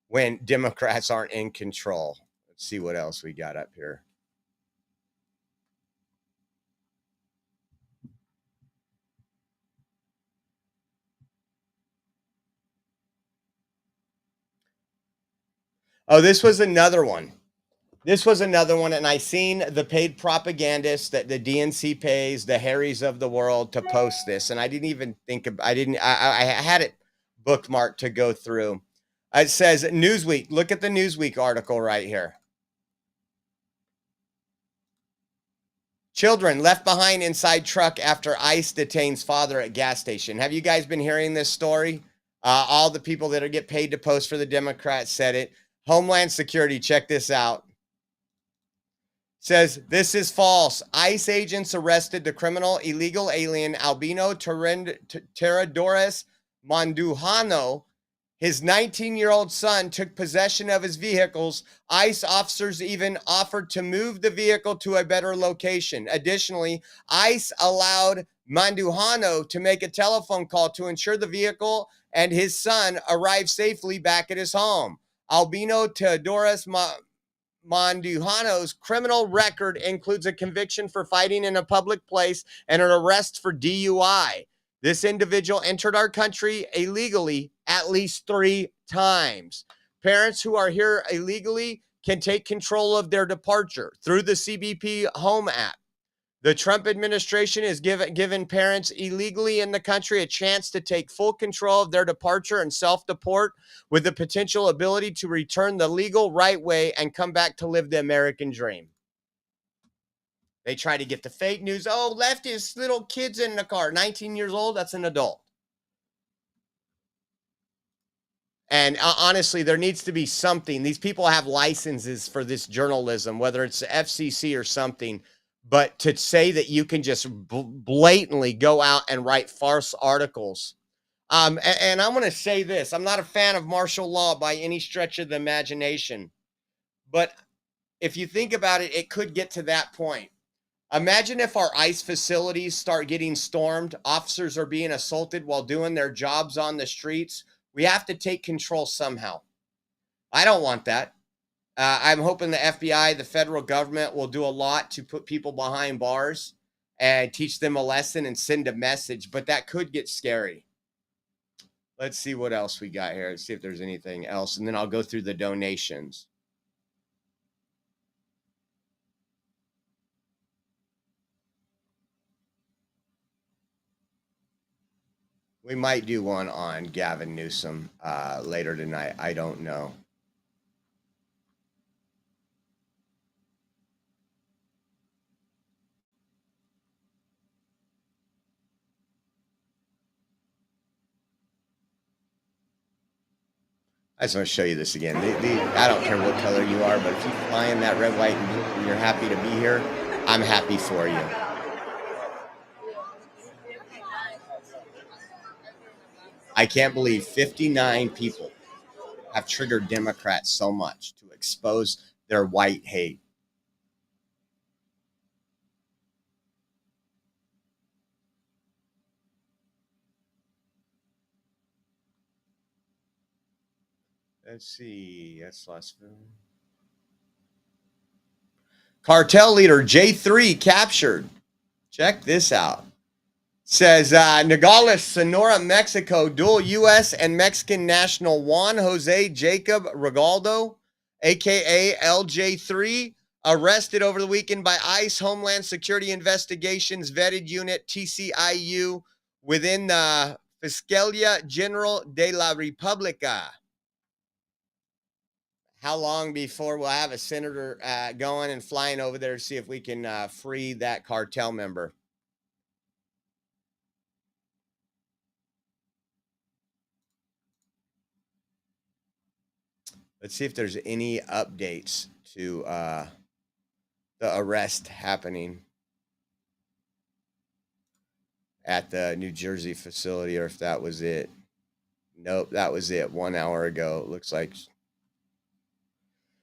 when Democrats aren't in control. Let's see what else we got up here. Oh, this was another one. And I seen the paid propagandists that the DNC pays, the Harrys of the world, to post this, and I didn't even think of. I had it bookmarked to go through. It says Newsweek. Look at the Newsweek article right here. Children left behind inside truck after ICE detains father at gas station. Have you guys been hearing this story? All the people that get paid to post for the Democrats said it. Homeland Security, check this out. Says this is false. ICE agents arrested the criminal illegal alien Albino Teradores Mandujano. His 19-year-old son took possession of his vehicles. ICE officers even offered to move the vehicle to a better location. Additionally, ICE allowed Mandujano to make a telephone call to ensure the vehicle and his son arrived safely back at his home. Albino Teodorus Mandujano's criminal record includes a conviction for fighting in a public place and an arrest for DUI. This individual entered our country illegally at least 3 times. Parents who are here illegally can take control of their departure through the CBP Home app. The Trump administration has given parents illegally in the country a chance to take full control of their departure and self-deport with the potential ability to return the legal right way and come back to live the American dream. They try to get the fake news. Oh, left his little kids in the car. 19 years old, that's an adult. And honestly, there needs to be something. These people have licenses for this journalism, whether it's the FCC or something. But to say that you can just blatantly go out and write false articles. And I'm going to say this. I'm not a fan of martial law by any stretch of the imagination. But if you think about it, it could get to that point. Imagine if our ICE facilities start getting stormed. Officers are being assaulted while doing their jobs on the streets. We have to take control somehow. I don't want that. I'm hoping the FBI, the federal government, will do a lot to put people behind bars and teach them a lesson and send a message, but that could get scary. Let's see what else we got here. Let's see if there's anything else, and then I'll go through the donations. We might do one on Gavin Newsom later tonight. I don't know. I just want to show you this again. I don't care what color you are, but if you fly in that red, white, and blue and you're happy to be here, I'm happy for you. I can't believe 59 people have triggered Democrats so much to expose their white hate. Let's see. That's Louisville. Cartel leader J3 captured. Check this out. Says Nogales, Sonora, Mexico, dual U.S. and Mexican national Juan Jose Jacob Regaldo, a.k.a. LJ3, arrested over the weekend by ICE Homeland Security Investigations Vetted Unit, TCIU, within the Fiscalía General de la República. How long before we'll have a senator going and flying over there to see if we can free that cartel member? Let's see if there's any updates to the arrest happening at the New Jersey facility, or if that was it. Nope, that was it 1 hour ago. It looks like.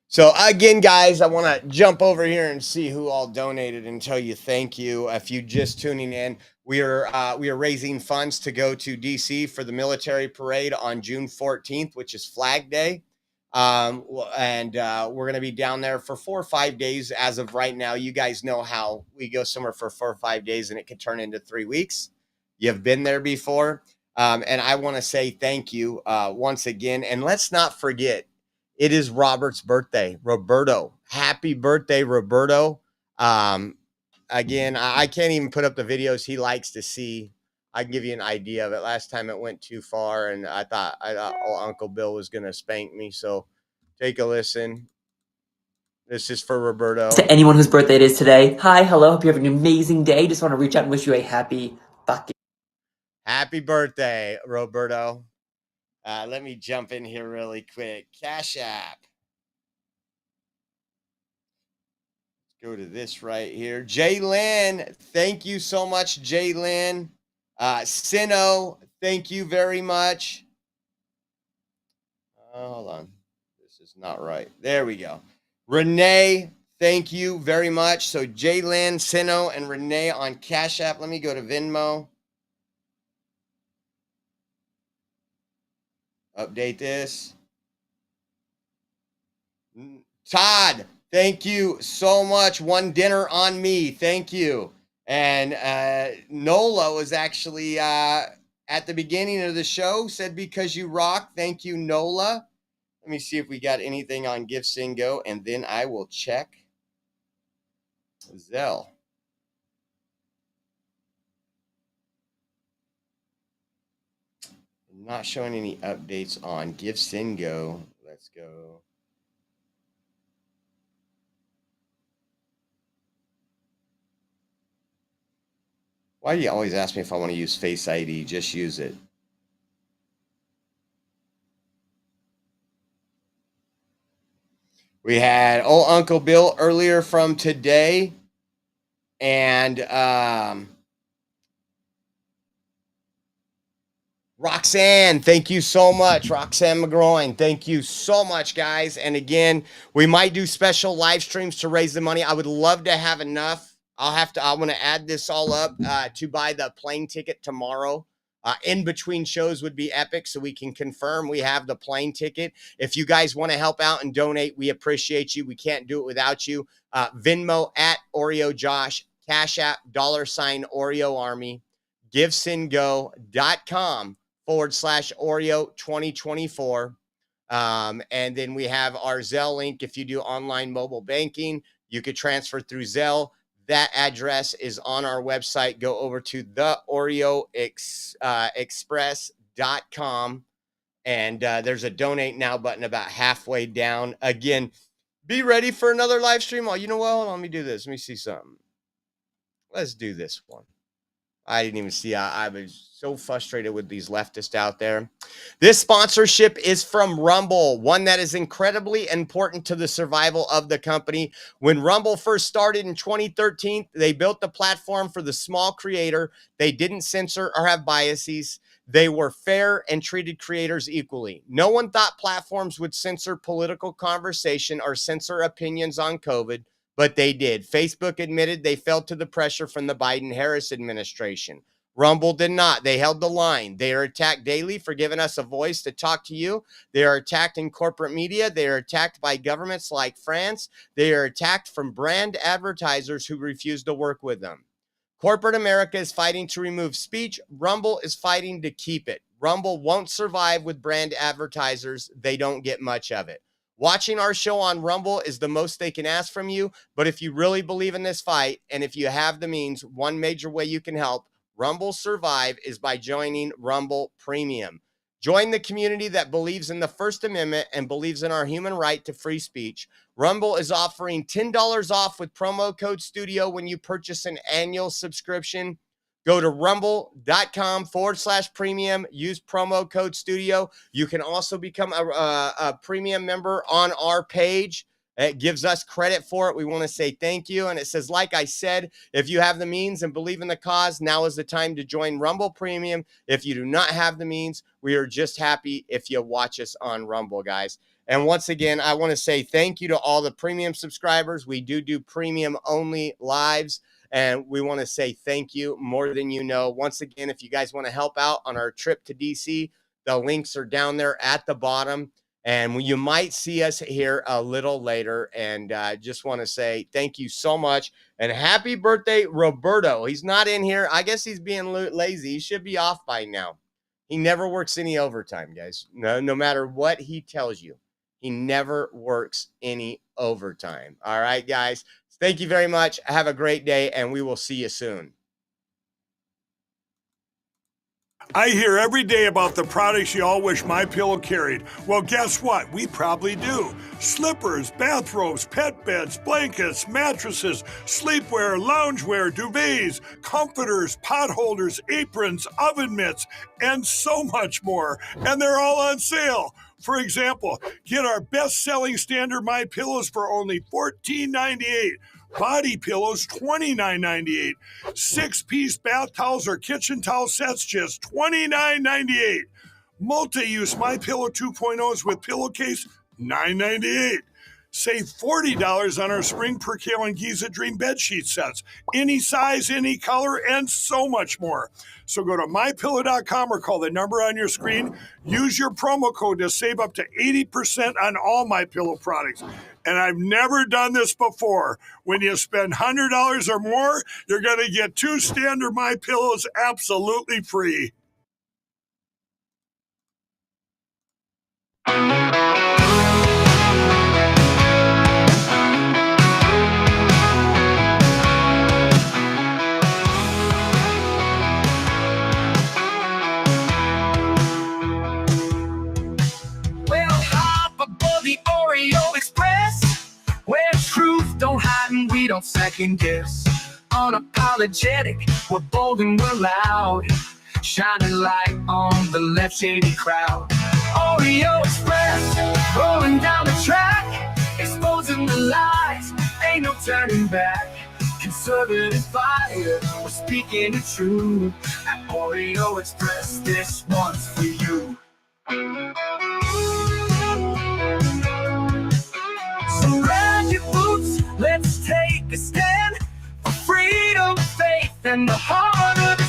So again, guys, I want to jump over here and see who all donated and tell you thank you. If you just tuning in, we are raising funds to go to DC for the military parade on June 14th, which is Flag Day. And we're going to be down there for 4 or 5 days as of right now. You guys know how we go somewhere for 4 or 5 days and it could turn into 3 weeks. You've been there before. And I want to say thank you once again. And let's not forget, it is Robert's birthday. Roberto. Happy birthday, Roberto. Again, I can't even put up the videos he likes to see. I can give you an idea of it. Last time it went too far, and I thought Uncle Bill was going to spank me. So take a listen. This is for Roberto. To anyone whose birthday it is today, hi, hello, hope you have an amazing day. Just want to reach out and wish you a happy birthday, Roberto. Let me jump in here really quick. Cash App. Let's go to this right here. Jaylyn, thank you so much, Jaylyn. Sino, thank you very much. Hold on. This is not right. There we go. Renee, thank you very much. So Jaylyn, Sino, and Renee on Cash App. Let me go to Venmo. Update this. Todd, thank you so much. One dinner on me. Thank you. And Nola was actually at the beginning of the show, said because you rock. Thank you, Nola. Let me see if we got anything on GiveSendGo, and then I will check Zelle. I'm not showing any updates on GiveSendGo. Let's go. Why do you always ask me if I want to use Face ID? Just use it. We had old Uncle Bill earlier from today. And Roxanne, thank you so much. Roxanne McGroin, thank you so much, guys. And again, we might do special live streams to raise the money. I would love to have enough. I want to add this all up to buy the plane ticket tomorrow. In between shows would be epic, so we can confirm we have the plane ticket. If you guys want to help out and donate, we appreciate you. We can't do it without you. Venmo at Oreo Josh, Cash App $Oreo Army, GiveSendGo.com/Oreo 2024. And then we have our Zelle link. If you do online mobile banking, you could transfer through Zelle. That address is on our website. Go over to theoreoexpress.com. And there's a donate now button about halfway down. Again, be ready for another live stream. Oh, you know what? Let me do this. Let me see something. Let's do this one. I didn't even see. I was so frustrated with these leftists out there. This sponsorship is from Rumble, one that is incredibly important to the survival of the company. When Rumble first started in 2013, they built the platform for the small creator. They didn't censor or have biases. They were fair and treated creators equally. No one thought platforms would censor political conversation or censor opinions on COVID, but they did. Facebook admitted they fell to the pressure from the Biden-Harris administration. Rumble did not. They held the line. They are attacked daily for giving us a voice to talk to you. They are attacked in corporate media. They are attacked by governments like France. They are attacked from brand advertisers who refuse to work with them. Corporate America is fighting to remove speech. Rumble is fighting to keep it. Rumble won't survive with brand advertisers. They don't get much of it. Watching our show on Rumble is the most they can ask from you. But if you really believe in this fight, and if you have the means, one major way you can help Rumble survive is by joining Rumble Premium. Join the community that believes in the First Amendment and believes in our human right to free speech. Rumble is offering $10 off with promo code STUDIO when you purchase an annual subscription. Go to rumble.com/premium. Use promo code studio. You can also become a premium member on our page. It gives us credit for it. We want to say thank you. And it says, like I said, if you have the means and believe in the cause, now is the time to join Rumble Premium. If you do not have the means, we are just happy if you watch us on Rumble, guys. And once again, I want to say thank you to all the premium subscribers. We do premium only lives, and we want to say thank you more than you know. Once again, if you guys want to help out on our trip to DC, the links are down there at the bottom. And you might see us here a little later. And just want to say thank you so much. And happy birthday, Roberto. He's not in here. I guess he's being lazy. He should be off by now. He never works any overtime, guys. No matter what he tells you, he never works any overtime. All right, guys. Thank you very much. Have a great day, and we will see you soon. I hear every day about the products you all wish MyPillow carried. Well, guess what? We probably do. Slippers, bathrobes, pet beds, blankets, mattresses, sleepwear, loungewear, duvets, comforters, pot holders, aprons, oven mitts, and so much more. And they're all on sale. For example, get our best-selling standard MyPillows for only $14.98. Body pillows, $29.98. 6-piece bath towels or kitchen towel sets, just $29.98. Multi-use MyPillow 2.0s with pillowcase, $9.98. Save $40 on our Spring Percale and Giza Dream bedsheet sets. Any size, any color, and so much more. So go to MyPillow.com or call the number on your screen. Use your promo code to save up to 80% on all MyPillow products. And I've never done this before. When you spend $100 or more, you're going to get 2 standard MyPillows absolutely free. The Oreo Express, where truth don't hide and we don't second guess. Unapologetic, we're bold and we're loud, shining light on the left shady crowd. Oreo Express, rolling down the track, exposing the lies, ain't no turning back. Conservative fire, we're speaking the truth. At Oreo Express, this one's for you. So grab your boots, let's take a stand for freedom, faith, and the heart of the